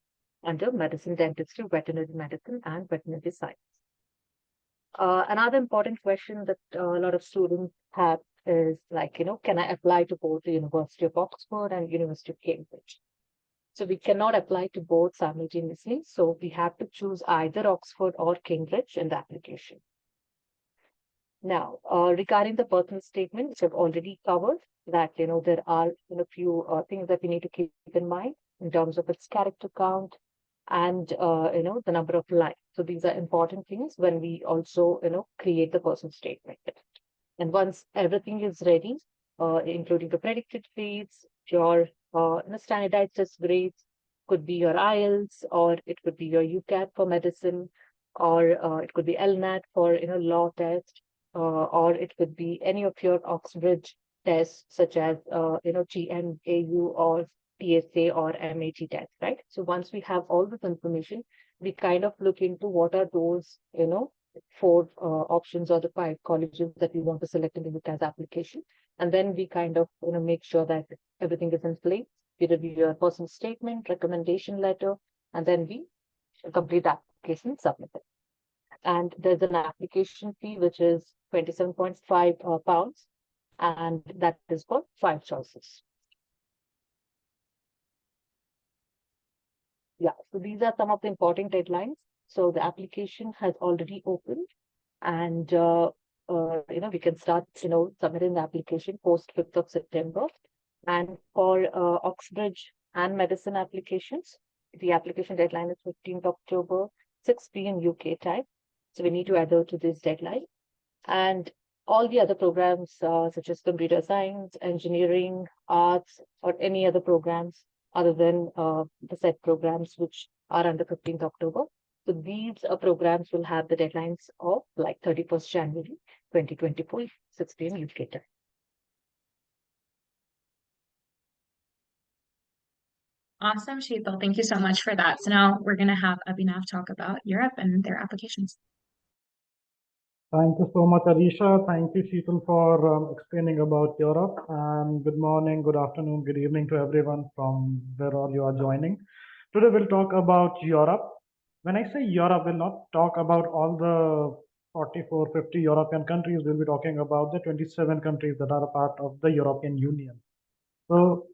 under medicine, dentistry, veterinary medicine, and veterinary science. Another important question that a lot of students have is like, can I apply to both the University of Oxford and University of Cambridge? So we cannot apply to both simultaneously. So we have to choose either Oxford or Cambridge in the application. Now, regarding the personal statement, which I've already covered, that there are few things that we need to keep in mind in terms of its character count and the number of lines. So these are important things when we also create the personal statement. And once everything is ready, including the predicted grades, your standardized test grades, could be your IELTS, or it could be your UCAT for medicine, or it could be LNAT for law test, or it could be any of your Oxbridge tests, such as GMAU or TSA or MAT test, right? So once we have all this information, we kind of look into what are those, four options or the five colleges that we want to select in the UCAS application. And then we kind of, make sure that everything is in place. We review your personal statement, recommendation letter, and then we complete the application and submit it. And there's an application fee, which is 27.5 pounds, and that is for 5 choices. Yeah, so these are some of the important deadlines. So the application has already opened, and we can start submitting the application post 5th of September. And for Oxbridge and medicine applications, the application deadline is 15th October, 6 p.m. UK time. So we need to adhere to this deadline. And all the other programs, such as computer science, engineering, arts, or any other programs other than the set programs which are under 15th October. So these programs will have the deadlines of like 31st January 2024, 6 p.m. UK time. Awesome, Sheetal. Thank you so much for that. So now we're going to have Abhinav talk about Europe and their applications. Thank you so much, Arisha. Thank you, Sheetal, for explaining about Europe. And good morning, good afternoon, good evening to everyone from where all you are joining. Today we'll talk about Europe. When I say Europe, we'll not talk about all the 44, 50 European countries. We'll be talking about the 27 countries that are a part of the European Union. So,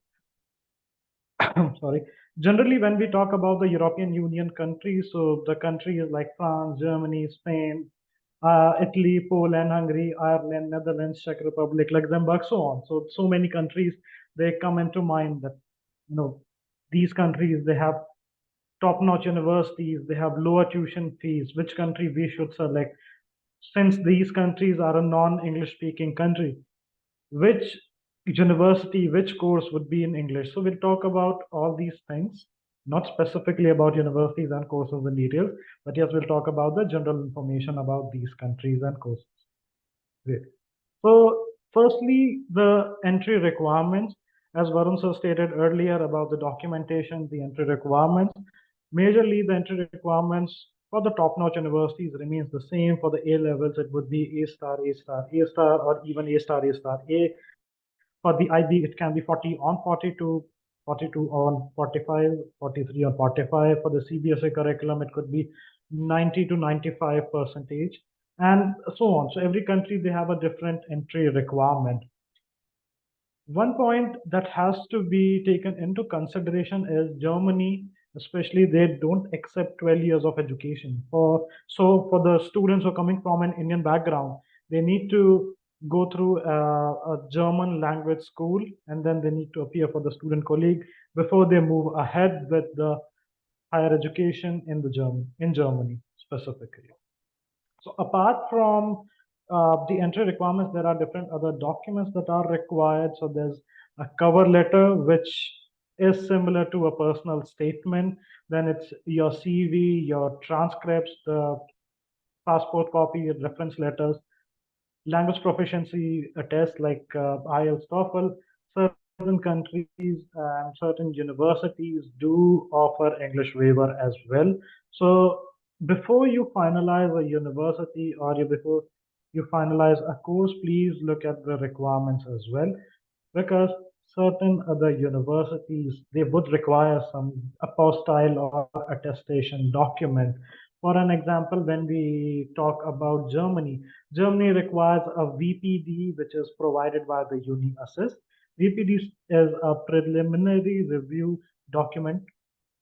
sorry. Generally, when we talk about the European Union countries, so the countries like France, Germany, Spain, Italy, Poland, Hungary, Ireland, Netherlands, Czech Republic, Luxembourg, so on. So many countries, they come into mind that, these countries, they have top-notch universities, they have lower tuition fees, which country we should select. Since these countries are a non-English speaking country, which university, which course would be in English? So we'll talk about all these things, not specifically about universities and courses in detail, but yes, we'll talk about the general information about these countries and courses. Great. So firstly, the entry requirements, as Varun sir stated earlier about the documentation, the entry requirements, majorly the entry requirements for the top-notch universities remains the same. For the A levels, it would be A star, A star, A star, or even A star, A star, A. For the IB, it can be 40 on 42, 42 on 45, 43 on 45. For the CBSE curriculum, it could be 90 to 95 percentage, and so on. So every country, they have a different entry requirement. One point that has to be taken into consideration is Germany, especially, they don't accept 12 years of education. So for the students who are coming from an Indian background, they need to go through a German language school, and then they need to appear for the student colleague before they move ahead with the higher education in Germany specifically. So apart from the entry requirements, there are different other documents that are required. So there's a cover letter, which is similar to a personal statement. Then it's your CV, your transcripts, the passport copy, reference letters, language proficiency test like IELTS, TOEFL. Certain countries and certain universities do offer English waiver as well. So before you finalize a university, or before you finalize a course, please look at the requirements as well, because certain other universities, they would require some apostille or attestation document For an example, when we talk about Germany, Germany requires a VPD, which is provided by the UniAssist. VPD is a preliminary review document.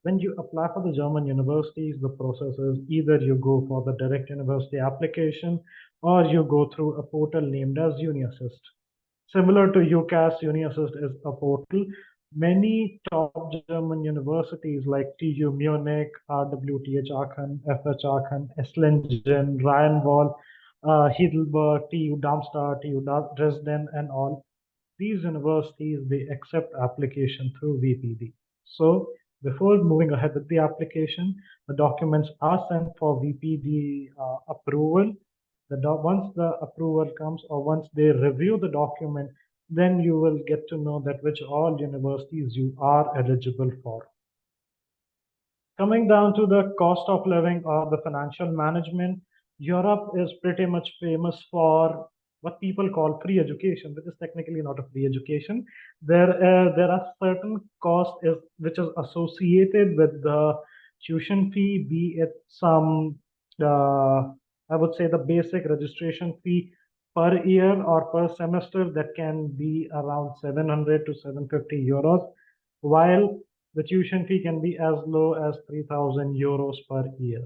When you apply for the German universities, the process is either you go for the direct university application or you go through a portal named as UniAssist. Similar to UCAS, UniAssist is a portal. Many top German universities like TU Munich, RWTH Aachen, FH Aachen, Esslingen, Rheinwald, Heidelberg, TU Darmstadt, TU Dresden, and all these universities, they accept application through VPD. So before moving ahead with the application, the documents are sent for VPD approval. Once the approval comes or once they review the document, then you will get to know that which all universities you are eligible for. Coming down to the cost of living or the financial management, Europe is pretty much famous for what people call free education, which is technically not a free education. There are certain costs which is associated with the tuition fee, be it some, I would say the basic registration fee per year or per semester that can be around 700 to 750 euros, while the tuition fee can be as low as 3,000 euros per year.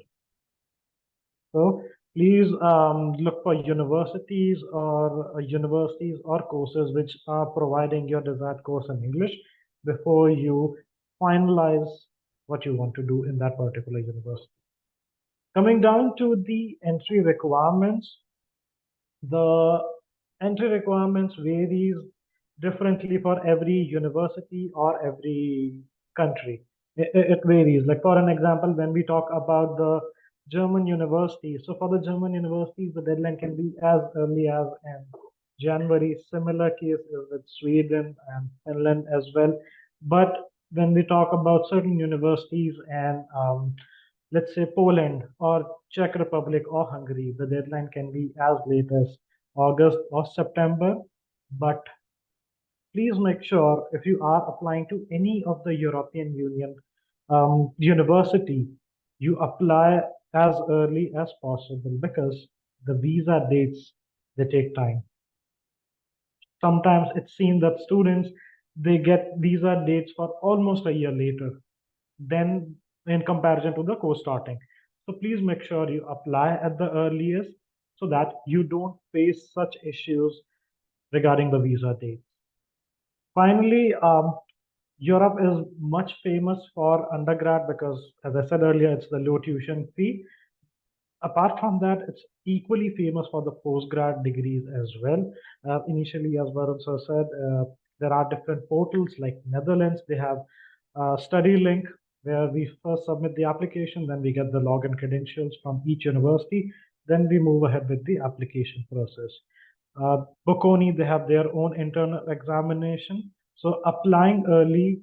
So please look for universities or courses which are providing your desired course in English before you finalize what you want to do in that particular university. Coming down to the entry requirements, the entry requirements varies differently for every university or every country. It varies. Like for an example, when we talk about the German universities, so for the German universities, the deadline can be as early as in January. Similar case is with Sweden and Finland as well. But when we talk about certain universities and let's say Poland or Czech Republic or Hungary, the deadline can be as late as August or September. But please make sure if you are applying to any of the European Union university, you apply as early as possible because the visa dates, they take time. Sometimes it's seen that students, they get visa dates for almost a year later than in comparison to the course starting. So please make sure you apply at the earliest so that you don't face such issues regarding the visa dates. Finally, Europe is much famous for undergrad because, as I said earlier, it's the low tuition fee. Apart from that, it's equally famous for the postgrad degrees as well. Initially, as Varun sir said, there are different portals like Netherlands. They have study link where we first submit the application, then we get the login credentials from each university, then we move ahead with the application process. Bocconi, they have their own internal examination. So applying early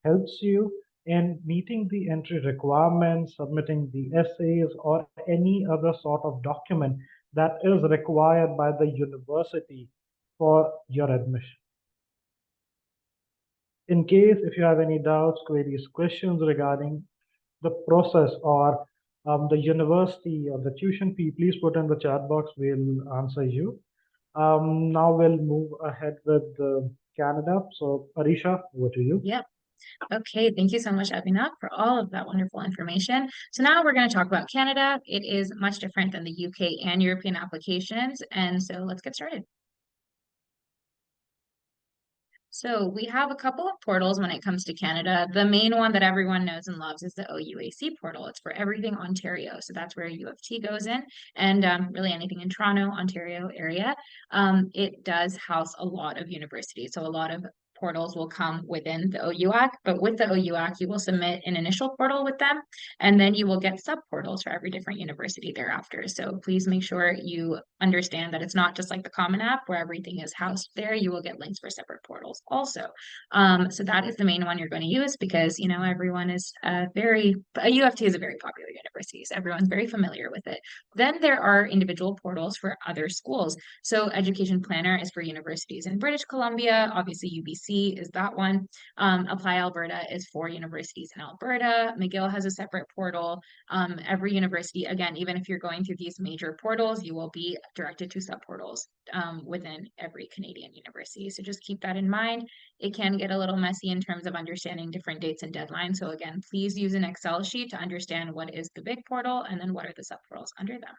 helps you in meeting the entry requirements, submitting the essays, or any other sort of document that is required by the university for your admission. In case if you have any doubts, queries, questions regarding the process or the university or the tuition fee, please put in the chat box. We'll answer you. Now we'll move ahead with Canada. So Arisha, over to you. Yep. Okay, thank you so much, Abhinav, for all of that wonderful information. So now we're going to talk about Canada. It is much different than the UK and European applications. And so let's get started. So we have a couple of portals when it comes to Canada. The main one that everyone knows and loves is the OUAC portal. It's for everything Ontario. So that's where U of T goes in, and really anything in Toronto, Ontario area. It does house a lot of universities. So a lot of portals will come within the OUAC, but with the OUAC, you will submit an initial portal with them, and then you will get sub-portals for every different university thereafter. So please make sure you understand that it's not just like the Common App where everything is housed there. You will get links for separate portals also. So that is the main one you're going to use because, you know, everyone is U of T is a very popular university, so everyone's very familiar with it. Then there are individual portals for other schools. So Education Planner is for universities in British Columbia, obviously UBC UBC is that one. Apply Alberta is for universities in Alberta. McGill has a separate portal. Every university, again, even if you're going through these major portals, you will be directed to subportals within every Canadian university. So just keep that in mind. It can get a little messy in terms of understanding different dates and deadlines. So again, please use an Excel sheet to understand what is the big portal and then what are the subportals under them.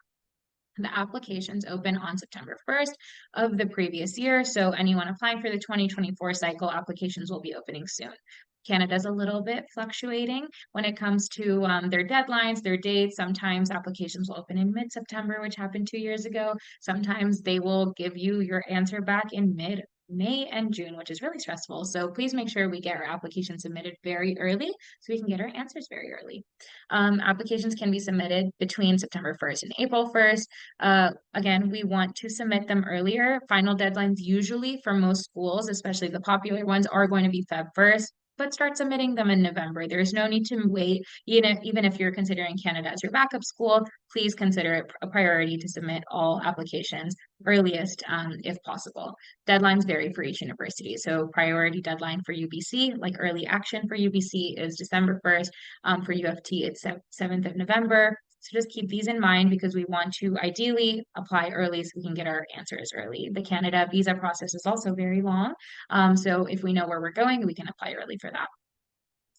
The applications open on September 1st of the previous year. So anyone applying for the 2024 cycle, applications will be opening soon. Canada's a little bit fluctuating when it comes to their deadlines, their dates. Sometimes applications will open in mid-September, which happened 2 years ago. Sometimes they will give you your answer back in May and June, which is really stressful. So please make sure we get our application submitted very early so we can get our answers very early. Applications can be submitted between September 1st and April 1st. Again, we want to submit them earlier. Final deadlines usually for most schools, especially the popular ones, are going to be Feb 1st. But start submitting them in November. There's no need to wait. Even if you're considering Canada as your backup school, please consider it a priority to submit all applications earliest if possible. Deadlines vary for each university. So priority deadline for UBC, like early action for UBC, is December 1st. For U of T, it's 7th of November. So just keep these in mind because we want to ideally apply early so we can get our answers early. The Canada visa process is also very long. So if we know where we're going, we can apply early for that.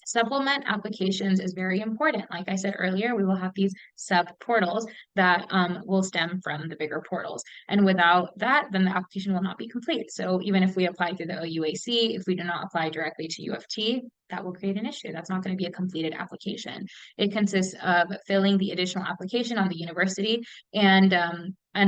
Supplement applications is very important. Like I said earlier, we will have these sub portals that will stem from the bigger portals. And without that, then the application will not be complete. So even if we apply through the OUAC, if we do not apply directly to U of T, that will create an issue. That's not going to be a completed application. It consists of filling the additional application on the university and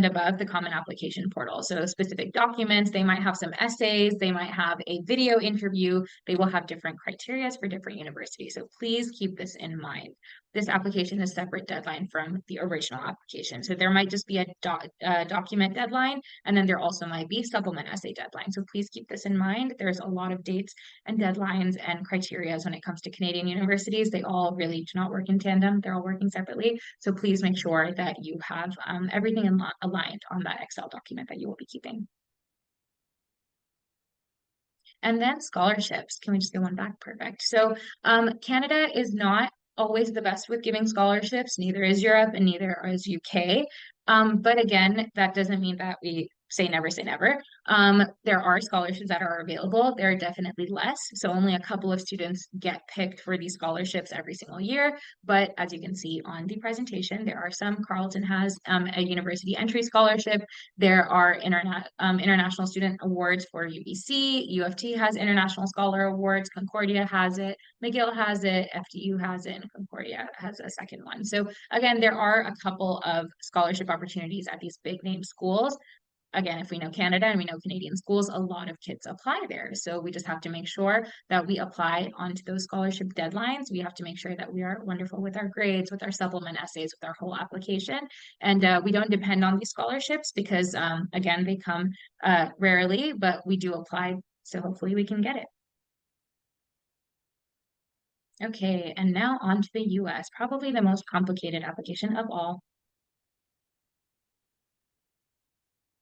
above the common application portal. So specific documents, they might have some essays, they might have a video interview, they will have different criteria for different universities. So please keep this in mind. This application is a separate deadline from the original application. So there might just be a document deadline, and then there also might be supplement essay deadline. So please keep this in mind. There's a lot of dates and deadlines and criteria when it comes to Canadian universities. They all really do not work in tandem. They're all working separately. So please make sure that you have everything aligned on that Excel document that you will be keeping. And then scholarships. Can we just go one back? Perfect. So Canada is not always the best with giving scholarships. Neither is Europe and neither is UK. But again, that doesn't mean that we say never say never. There are scholarships that are available. There are definitely less. So only a couple of students get picked for these scholarships every single year. But as you can see on the presentation, there are some. Carleton has a university entry scholarship. There are international student awards for UBC. U of T has international scholar awards. Concordia has it. McGill has it. FDU has it. And Concordia has a second one. So again, there are a couple of scholarship opportunities at these big name schools. Again, if we know Canada and we know Canadian schools, a lot of kids apply there. So we just have to make sure that we apply onto those scholarship deadlines. We have to make sure that we are wonderful with our grades, with our supplement essays, with our whole application. And we don't depend on these scholarships because, again, they come rarely, but we do apply. So hopefully we can get it. Okay, and now on to the US, probably the most complicated application of all.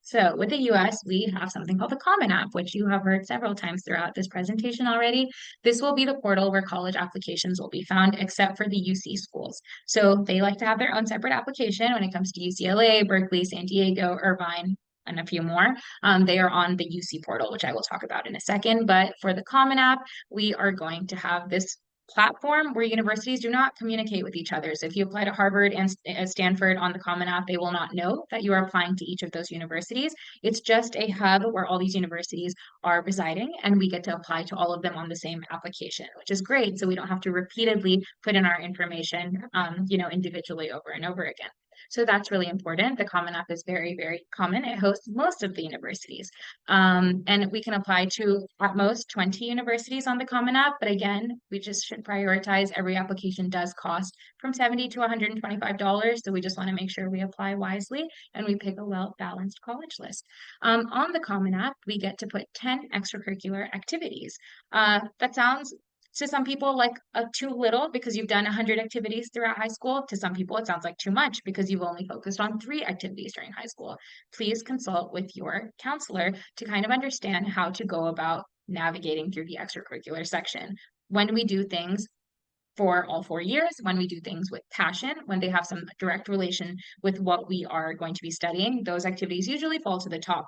So with the US, we have something called the Common App, which you have heard several times throughout this presentation already. This will be the portal where college applications will be found, except for the UC schools. So they like to have their own separate application when it comes to UCLA, Berkeley, San Diego, Irvine, and a few more. They are on the UC portal, which I will talk about in a second. But for the Common App, we are going to have this platform where universities do not communicate with each other. So if you apply to Harvard and Stanford on the Common App, they will not know that you are applying to each of those universities. It's just a hub where all these universities are residing, and we get to apply to all of them on the same application, which is great. So we don't have to repeatedly put in our information, individually over and over again. So that's really important. The Common App is very, very common. It hosts most of the universities. And we can apply to at most 20 universities on the Common App. But again, we just should prioritize. Every application does cost from $70 to $125. So we just want to make sure we apply wisely and we pick a well-balanced college list. On the Common App, we get to put 10 extracurricular activities. That sounds to some people like too little because you've done 100 activities throughout high school. To some people, it sounds like too much because you've only focused on 3 activities during high school. Please consult with your counselor to kind of understand how to go about navigating through the extracurricular section. When we do things for all 4 years, when we do things with passion, when they have some direct relation with what we are going to be studying, those activities usually fall to the top.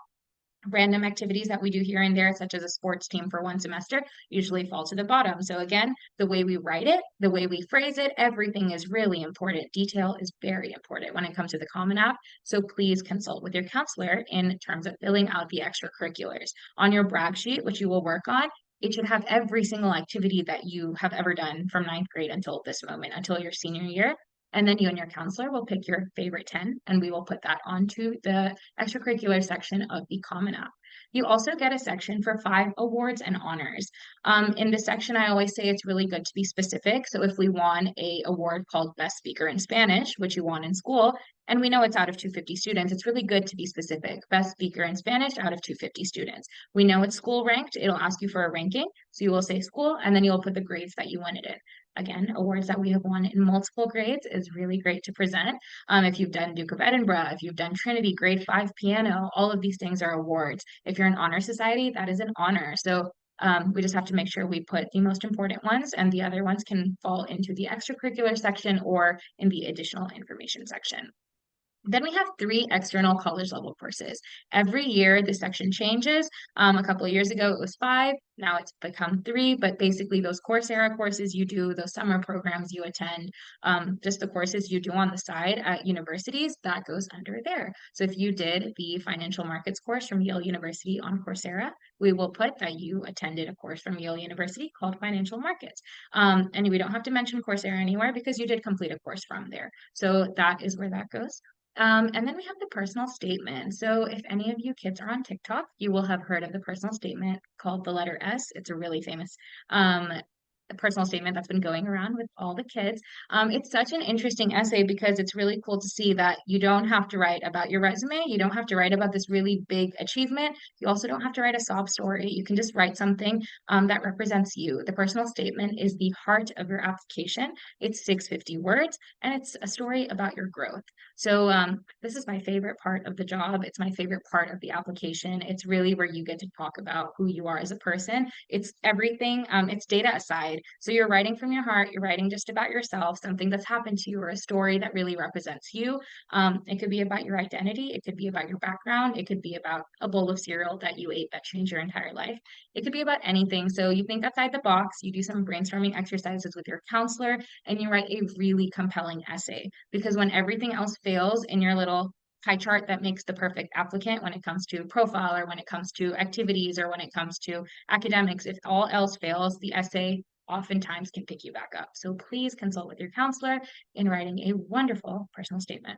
Random activities that we do here and there, such as a sports team for one semester, usually fall to the bottom. So again, the way we write it, the way we phrase it, everything is really important. Detail is very important when it comes to the Common App. So please consult with your counselor in terms of filling out the extracurriculars. On your brag sheet, which you will work on, it should have every single activity that you have ever done from 9th grade until this moment, until your senior year. And then you and your counselor will pick your favorite 10, and we will put that onto the extracurricular section of the Common App. You also get a section for 5 awards and honors. In this section, I always say it's really good to be specific. So if we won an award called Best Speaker in Spanish, which you won in school, and we know it's out of 250 students, it's really good to be specific. Best Speaker in Spanish out of 250 students. We know it's school ranked. It'll ask you for a ranking. So you will say school, and then you'll put the grades that you won it in. Again, awards that we have won in multiple grades is really great to present. If you've done Duke of Edinburgh, if you've done Trinity, grade 5 piano, all of these things are awards. If you're an honor society, that is an honor. So we just have to make sure we put the most important ones, and the other ones can fall into the extracurricular section or in the additional information section. Then we have 3 external college level courses. Every year, this section changes. A couple of years ago, it was 5. Now it's become 3, but basically those Coursera courses you do, those summer programs you attend, just the courses you do on the side at universities, that goes under there. So if you did the financial markets course from Yale University on Coursera, we will put that you attended a course from Yale University called financial markets. And we don't have to mention Coursera anywhere because you did complete a course from there. So that is where that goes. And then we have the personal statement. So if any of you kids are on TikTok, you will have heard of the personal statement called the letter S. It's a really famous personal statement that's been going around with all the kids. It's such an interesting essay because it's really cool to see that you don't have to write about your resume. You don't have to write about this really big achievement. You also don't have to write a sob story. You can just write something that represents you. The personal statement is the heart of your application. It's 650 words, and it's a story about your growth. So this is my favorite part of the job. It's my favorite part of the application. It's really where you get to talk about who you are as a person. It's everything. It's data aside. So you're writing from your heart. You're writing just about yourself, something that's happened to you, or a story that really represents you. It could be about your identity. It could be about your background. It could be about a bowl of cereal that you ate that changed your entire life. It could be about anything. So you think outside the box. You do some brainstorming exercises with your counselor, and you write a really compelling essay. Because when everything else fails in your little pie chart that makes the perfect applicant, when it comes to profile, or when it comes to activities, or when it comes to academics, if all else fails, the essay oftentimes can pick you back up. So please consult with your counselor in writing a wonderful personal statement.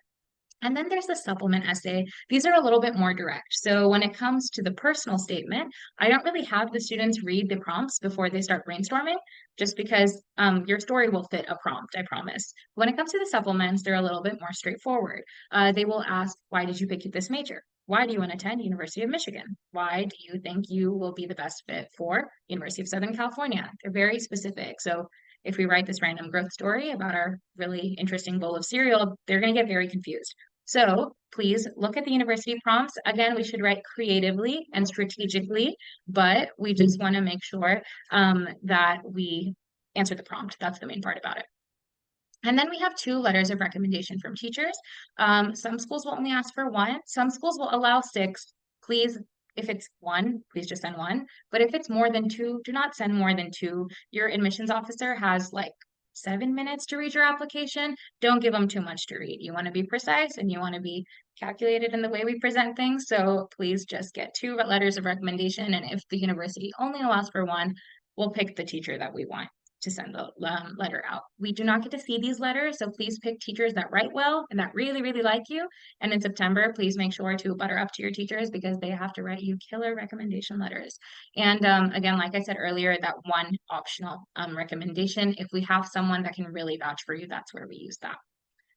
And then there's the supplement essay. These are a little bit more direct. So when it comes to the personal statement, I don't really have the students read the prompts before they start brainstorming, just because your story will fit a prompt, I promise. When it comes to the supplements, they're a little bit more straightforward. They will ask, why did you pick this major? Why do you want to attend University of Michigan? Why do you think you will be the best fit for University of Southern California? They're very specific. So if we write this random growth story about our really interesting bowl of cereal, they're going to get very confused. So please look at the university prompts. Again, we should write creatively and strategically, but we just want to make sure that we answer the prompt. That's the main part about it. And then we have 2 letters of recommendation from teachers. Some schools will only ask for 1. Some schools will allow 6. Please, if it's 1, please just send 1. But if it's more than 2, do not send more than 2. Your admissions officer has like 7 minutes to read your application. Don't give them too much to read. You want to be precise and you want to be calculated in the way we present things. So please just get 2 letters of recommendation. And if the university only allows for 1, we'll pick the teacher that we want to send the letter out. We do not get to see these letters, so please pick teachers that write well and that really, really like you. And in September, please make sure to butter up to your teachers because they have to write you killer recommendation letters. And again, like I said earlier, that 1 optional recommendation, if we have someone that can really vouch for you, that's where we use that.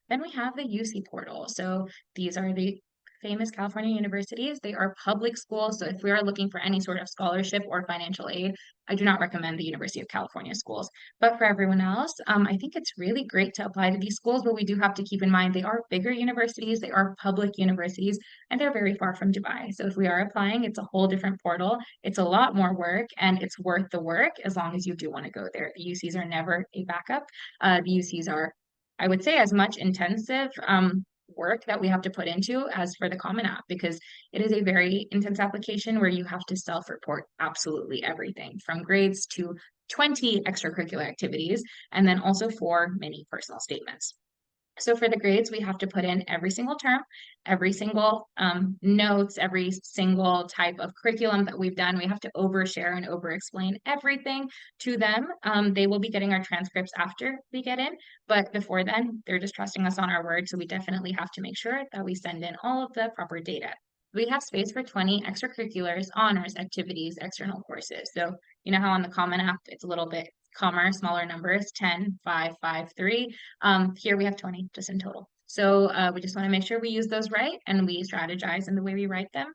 Then we have the UC portal. So these are the famous California universities. They are public schools. So if we are looking for any sort of scholarship or financial aid, I do not recommend the University of California schools. But for everyone else, I think it's really great to apply to these schools, but we do have to keep in mind they are bigger universities, they are public universities, and they're very far from Dubai. So if we are applying, it's a whole different portal. It's a lot more work, and it's worth the work as long as you do want to go there. The UCs are never a backup. The UCs are, I would say, as much intensive work that we have to put into as for the Common App, because it is a very intense application where you have to self-report absolutely everything from grades to 20 extracurricular activities, and then also 4 mini personal statements. So for the grades, we have to put in every single term, every single notes, every single type of curriculum that we've done. We have to overshare and over-explain everything to them. They will be getting our transcripts after we get in, but before then, they're just trusting us on our word. So we definitely have to make sure that we send in all of the proper data. We have space for 20 extracurriculars, honors, activities, external courses. So you know how on the Common App, it's a little bit calmer, smaller numbers, 10, 5, 5, 3. Here we have 20 just in total. So we just want to make sure we use those right and we strategize in the way we write them.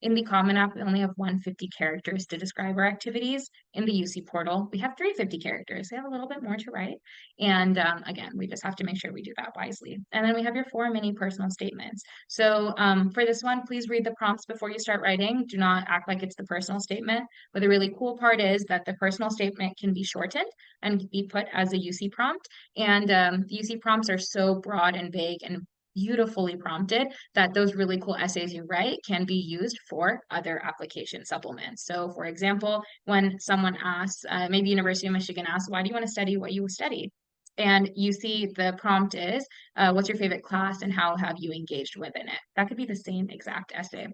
In the Common App, we only have 150 characters to describe our activities. In the UC portal, we have 350 characters. We have a little bit more to write. And again, we just have to make sure we do that wisely. And then we have your 4 mini personal statements. So for this one, please read the prompts before you start writing. Do not act like it's the personal statement. But the really cool part is that the personal statement can be shortened and be put as a UC prompt. And the UC prompts are so broad and vague and beautifully prompted that those really cool essays you write can be used for other application supplements. So for example, when someone asks, maybe University of Michigan asks, why do you want to study what you studied? And you see the prompt is, what's your favorite class and how have you engaged within it? That could be the same exact essay.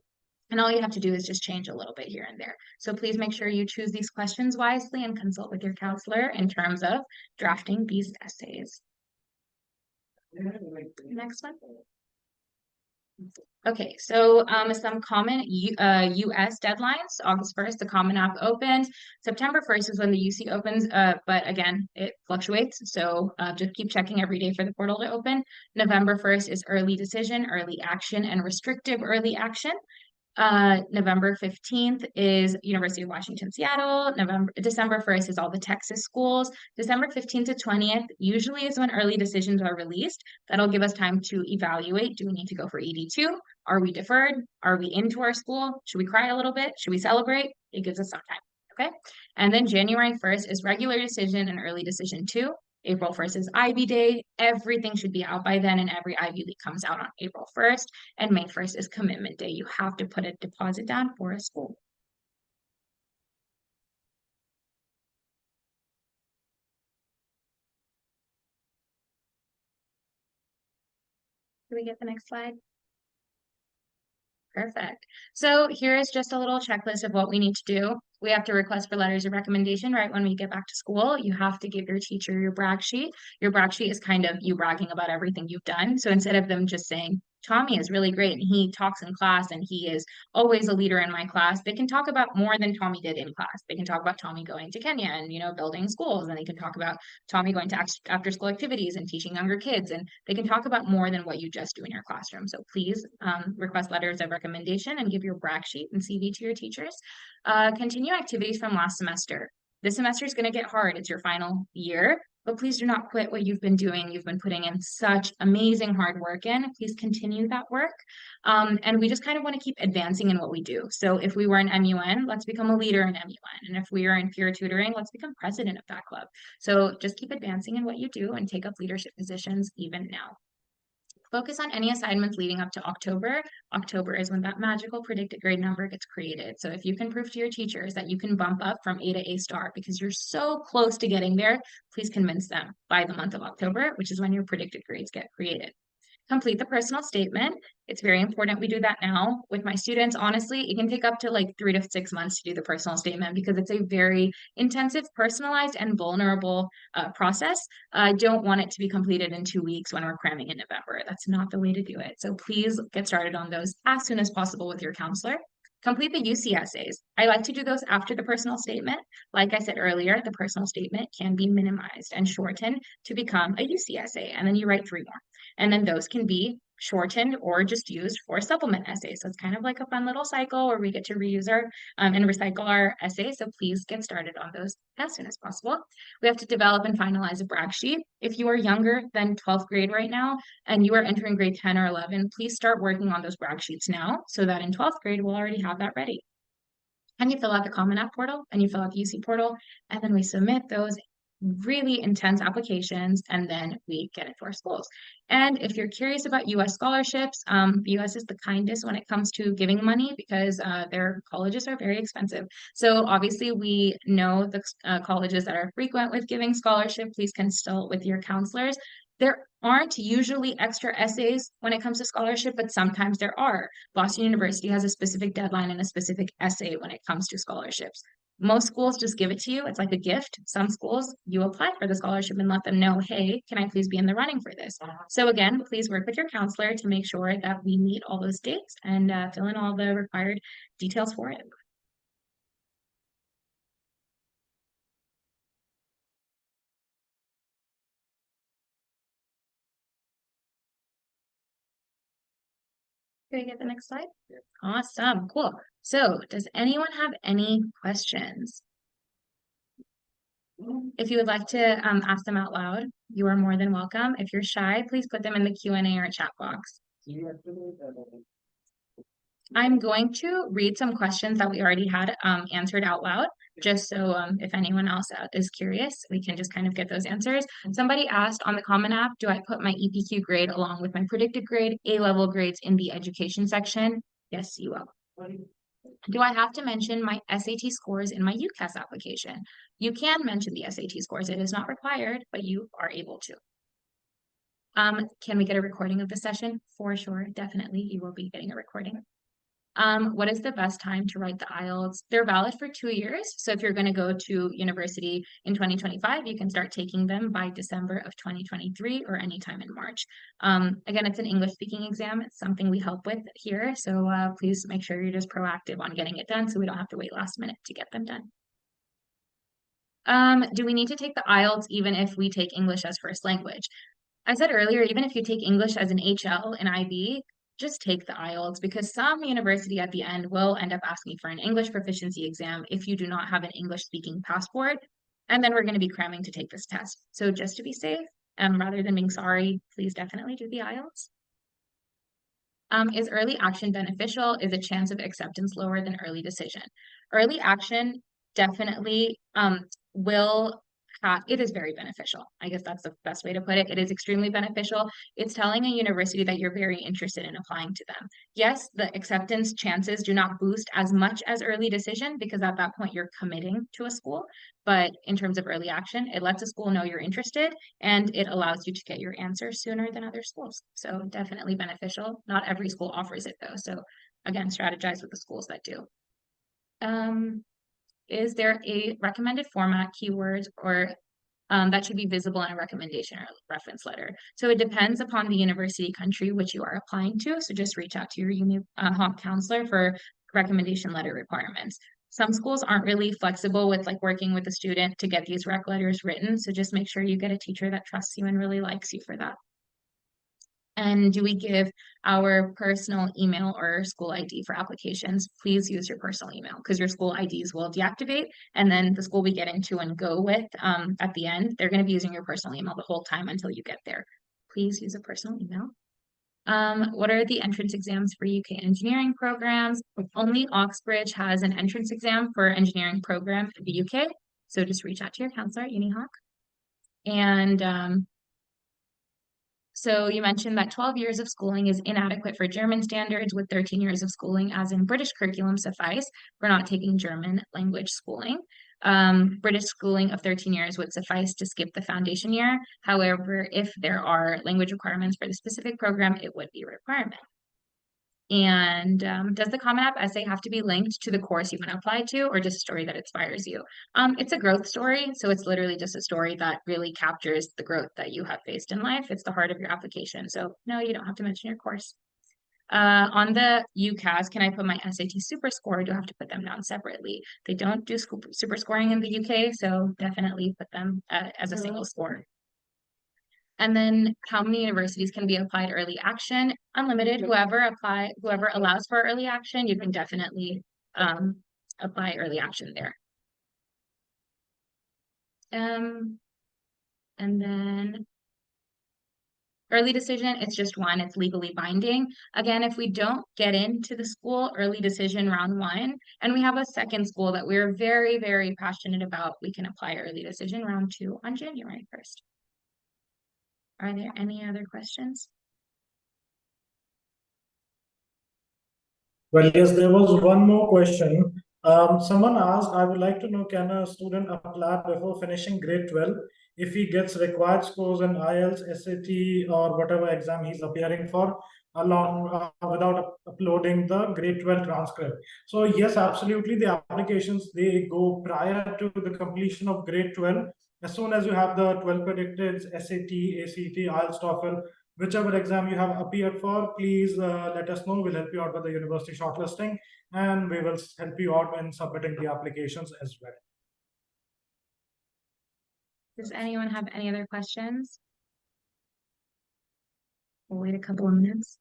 And all you have to do is just change a little bit here and there. So please make sure you choose these questions wisely and consult with your counselor in terms of drafting these essays. Next one. Okay, so some common US deadlines. August 1st, the Common App opens. September 1st is when the UC opens, but again, it fluctuates. So just keep checking every day for the portal to open. November 1st is early decision, early action, and restrictive early action. November 15th is University of Washington, Seattle. December 1st is all the Texas schools. December 15th to 20th usually is when early decisions are released. That'll give us time to evaluate. Do we need to go for ED2? Are we deferred? Are we into our school? Should we cry a little bit? Should we celebrate? It gives us some time. Okay. And then January 1st is regular decision and early decision 2. April 1st is IB Day. Everything should be out by then, and every Ivy League comes out on April 1st. And May 1st is Commitment Day. You have to put a deposit down for a school. Can we get the next slide? Perfect. So here is just a little checklist of what we need to do. We have to request for letters of recommendation right when we get back to school. You have to give your teacher your brag sheet. Your brag sheet is kind of you bragging about everything you've done. So instead of them just saying, Tommy is really great and he talks in class and he is always a leader in my class, they can talk about more than Tommy did in class. They can talk about Tommy going to Kenya and, building schools, and they can talk about Tommy going to after school activities and teaching younger kids, and they can talk about more than what you just do in your classroom. So please request letters of recommendation and give your brag sheet and CV to your teachers. Continue activities from last semester. This semester is going to get hard. It's your final year, but please do not quit what you've been doing. You've been putting in such amazing hard work in. Please continue that work. And we just kind of want to keep advancing in what we do. So if we were in MUN, let's become a leader in MUN. And if we are in peer tutoring, let's become president of that club. So just keep advancing in what you do and take up leadership positions even now. Focus on any assignments leading up to October. October is when that magical predicted grade number gets created. So if you can prove to your teachers that you can bump up from A to A star because you're so close to getting there, please convince them by the month of October, which is when your predicted grades get created. Complete the personal statement. It's very important we do that now. With my students, honestly, it can take up to like 3 to 6 months to do the personal statement because it's a very intensive, personalized, and vulnerable process. I don't want it to be completed in 2 weeks when we're cramming in November. That's not the way to do it. So please get started on those as soon as possible with your counselor. Complete the UC essays. I like to do those after the personal statement. Like I said earlier, the personal statement can be minimized and shortened to become a UC essay, and then you write 3 more. And then those can be shortened or just used for supplement essays. So it's kind of like a fun little cycle where we get to reuse our and recycle our essays. So please get started on those as soon as possible. We have to develop and finalize a brag sheet. If you are younger than 12th grade right now and you are entering grade 10 or 11, please start working on those brag sheets now so that in 12th grade we'll already have that ready. And you fill out the Common App portal and you fill out the UC portal, and then we submit those really intense applications, and then we get into our schools. And if you're curious about US scholarships, the US is the kindest when it comes to giving money because their colleges are very expensive. So obviously we know the colleges that are frequent with giving scholarship. Please consult with your counselors. There aren't usually extra essays when it comes to scholarship, but sometimes there are. Boston University has a specific deadline and a specific essay when it comes to scholarships. Most schools just give it to you. It's like a gift. Some schools, you apply for the scholarship and let them know, hey, can I please be in the running for this? So again, please work with your counselor to make sure that we meet all those dates and fill in all the required details for it. Can we get the next slide? Yeah. Awesome, cool. So does anyone have any questions? If you would like to ask them out loud, you are more than welcome. If you're shy, please put them in the Q&A or chat box. I'm going to read some questions that we already had answered out loud, just so if anyone else is curious, we can just kind of get those answers. Somebody asked on the Common App, do I put my EPQ grade along with my predicted grade, A-level grades in the education section? Yes, you will. Do I have to mention my SAT scores in my UCAS application? You can mention the SAT scores. It is not required, but you are able to. Can we get a recording of the session? For sure, definitely, you will be getting a recording. What is the best time to write the IELTS? They're valid for 2 years. So if you're going to go to university in 2025, you can start taking them by December of 2023 or anytime in March. Again, it's an English speaking exam. It's something we help with here. So please make sure you're just proactive on getting it done so we don't have to wait last minute to get them done. Do we need to take the IELTS even if we take English as first language? I said earlier, even if you take English as an HL and IB, just take the IELTS because some university at the end will end up asking for an English proficiency exam if you do not have an English speaking passport. And then we're going to be cramming to take this test. So just to be safe, rather than being sorry, please definitely do the IELTS. Is early action beneficial? Is a chance of acceptance lower than early decision? Early action definitely will it is very beneficial. I guess that's the best way to put it. It is extremely beneficial. It's telling a university that you're very interested in applying to them. Yes, the acceptance chances do not boost as much as early decision because at that point you're committing to a school. But in terms of early action, it lets a school know you're interested and it allows you to get your answer sooner than other schools. So definitely beneficial. Not every school offers it though. So again, strategize with the schools that do. Is there a recommended format, keywords, or that should be visible in a recommendation or reference letter? So it depends upon the university country which you are applying to. So just reach out to your UniHawk counselor for recommendation letter requirements. Some schools aren't really flexible with like working with the student to get these rec letters written. So just make sure you get a teacher that trusts you and really likes you for that. And do we give our personal email or school ID for applications? Please use your personal email because your school IDs will deactivate. And then the school we get into and go with at the end, they're going to be using your personal email the whole time until you get there. Please use a personal email. What are the entrance exams for UK engineering programs? Only Oxbridge has an entrance exam for engineering program in the UK. So just reach out to your counselor at UniHawk. And so you mentioned that 12 years of schooling is inadequate for German standards, with 13 years of schooling as in British curriculum suffice for not taking German language schooling. British schooling of 13 years would suffice to skip the foundation year. However, if there are language requirements for the specific program, it would be a requirement. And does the Common App essay have to be linked to the course you want to apply to, or just a story that inspires you? It's a growth story, so it's literally just a story that really captures the growth that you have faced in life. It's the heart of your application, so no, you don't have to mention your course. On the UCAS, can I put my SAT super score, or do I have to put them down separately? They don't do super scoring in the UK, so definitely put them as a single score. And then how many universities can be applied early action? Unlimited. Whoever allows for early action, you can definitely apply early action there. And then early decision, it's just one, it's legally binding. Again, if we don't get into the school, early decision round one, and we have a second school that we're very, very passionate about, we can apply early decision round two on January 1st. Are there any other questions? Well, yes, there was one more question. Someone asked, I would like to know, can a student apply before finishing grade 12 if he gets required scores in IELTS, SAT, or whatever exam he's appearing for, along without uploading the grade 12 transcript? So yes, absolutely. The applications, they go prior to the completion of grade 12. As soon as you have the 12 predicted SAT, ACT, IELTS, TOEFL, whichever exam you have appeared for, please let us know. We'll help you out with the university shortlisting, and we will help you out in submitting the applications as well. Does anyone have any other questions? We'll wait a couple of minutes.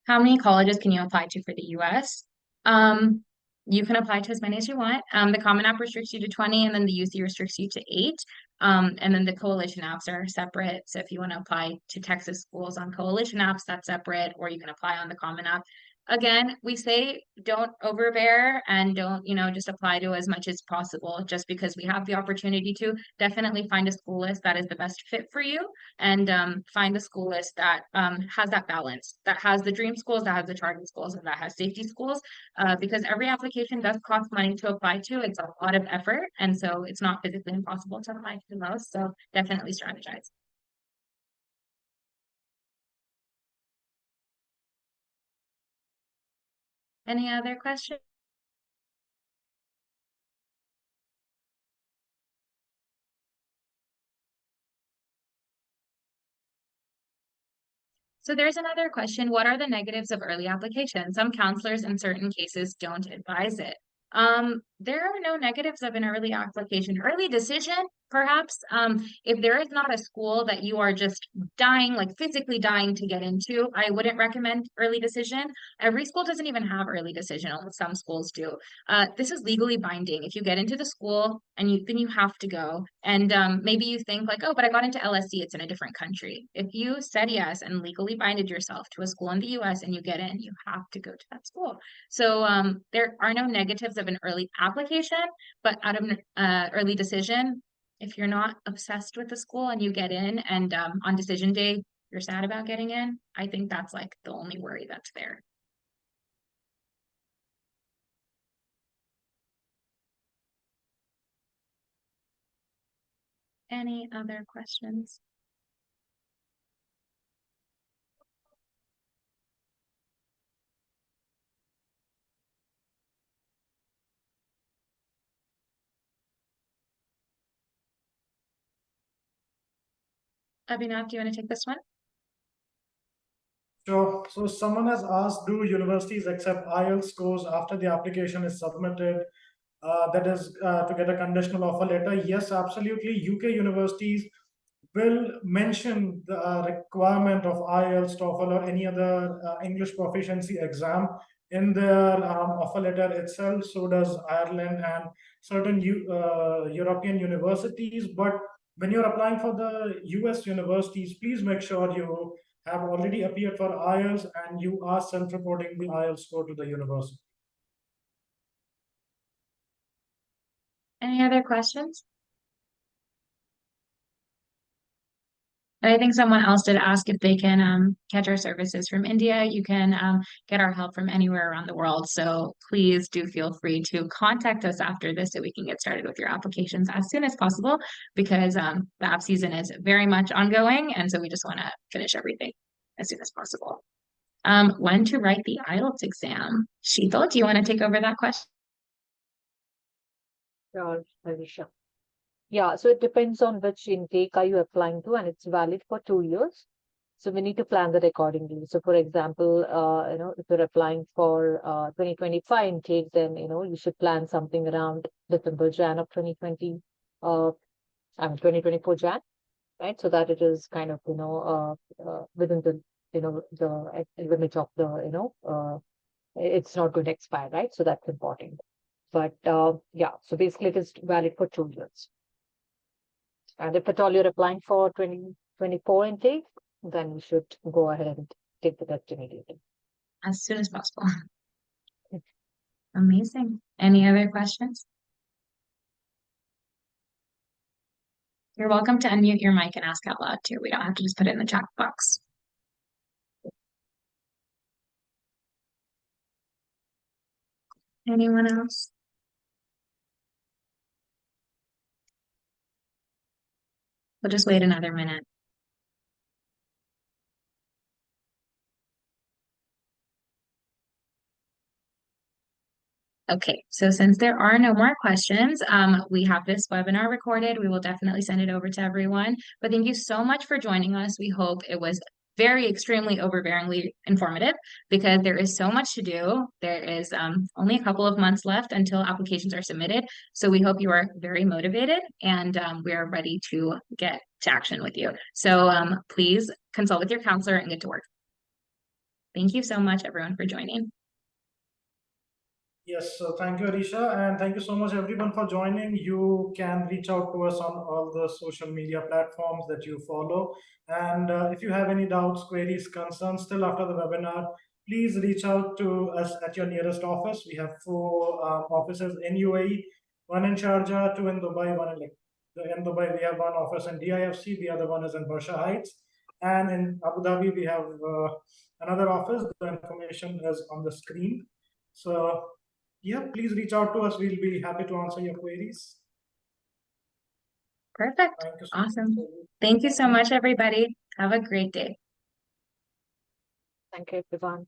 How many colleges can you apply to for the US? You can apply to as many as you want. The Common App restricts you to 20, and then the UC restricts you to 8. And then the coalition apps are separate. So if you want to apply to Texas schools on coalition apps, that's separate, or you can apply on the Common App. Again, we say don't overbear and don't, just apply to as much as possible just because we have the opportunity to. Definitely find a school list that is the best fit for you, and find a school list that has that balance, that has the dream schools, that has the target schools, and that has safety schools, because every application does cost money to apply to. It's a lot of effort, and so it's not physically impossible to apply to most, so definitely strategize. Any other questions? So there's another question. What are the negatives of early application? Some counselors in certain cases don't advise it. There are no negatives of an early application. Early decision, perhaps, if there is not a school that you are just dying, like physically dying to get into, I wouldn't recommend early decision. Every school doesn't even have early decision, only some schools do. This is legally binding. If you get into the school and then you have to go, and maybe you think like, oh, but I got into LSE, it's in a different country. If you said yes and legally binded yourself to a school in the US and you get in, you have to go to that school. So there are no negatives of an early application, but out of early decision, if you're not obsessed with the school and you get in and on decision day, you're sad about getting in, I think that's like the only worry that's there. Any other questions? Abhinav, do you want to take this one? Sure. So someone has asked, do universities accept IELTS scores after the application is submitted? That is to get a conditional offer letter. Yes, absolutely. UK universities will mention the requirement of IELTS, TOEFL, or any other English proficiency exam in their offer letter itself. So does Ireland and certain European universities. But when you're applying for the US universities, please make sure you have already appeared for IELTS and you are self-reporting the IELTS score to the university. Any other questions? And I think someone else did ask if they can catch our services from India. You can get our help from anywhere around the world. So please do feel free to contact us after this so we can get started with your applications as soon as possible, because the app season is very much ongoing. And so we just want to finish everything as soon as possible. When to write the IELTS exam? Sheetal, do you want to take over that question? Sure, Avisha. Yeah, so it depends on which intake are you applying to, and it's valid for 2 years. So we need to plan that accordingly. So for example, if you're applying for 2025 intake, then, you should plan something around December, Jan of 2020, 2024 Jan. right? So that it is kind of, within the, the limit of the, it's not going to expire, right? So that's important. But yeah, so basically it is valid for 2 years. And if at all you're applying for 2024 intake, then you should go ahead and take the test immediately. As soon as possible. Amazing. Any other questions? You're welcome to unmute your mic and ask out loud too. We don't have to just put it in the chat box. Anyone else? We'll just wait another minute. Okay, so since there are no more questions, we have this webinar recorded. We will definitely send it over to everyone. But thank you so much for joining us. We hope it was very extremely overbearingly informative because there is so much to do. There is only a couple of months left until applications are submitted. So we hope you are very motivated and we are ready to get to action with you. So please consult with your counselor and get to work. Thank you so much, everyone, for joining. Yes, so thank you, Arisha, and thank you so much, everyone, for joining. You can reach out to us on all the social media platforms that you follow. And if you have any doubts, queries, concerns still after the webinar, please reach out to us at your nearest office. We have 4 offices in UAE, one in Sharjah, 2 in Dubai, one in Dubai. We have one office in DIFC, the other one is in Barsha Heights. And in Abu Dhabi, we have another office. The information is on the screen. So yeah, please reach out to us. We'll be happy to answer your queries. Perfect. Thank you so Awesome. much. Thank you so much, everybody. Have a great day. Thank you, everyone.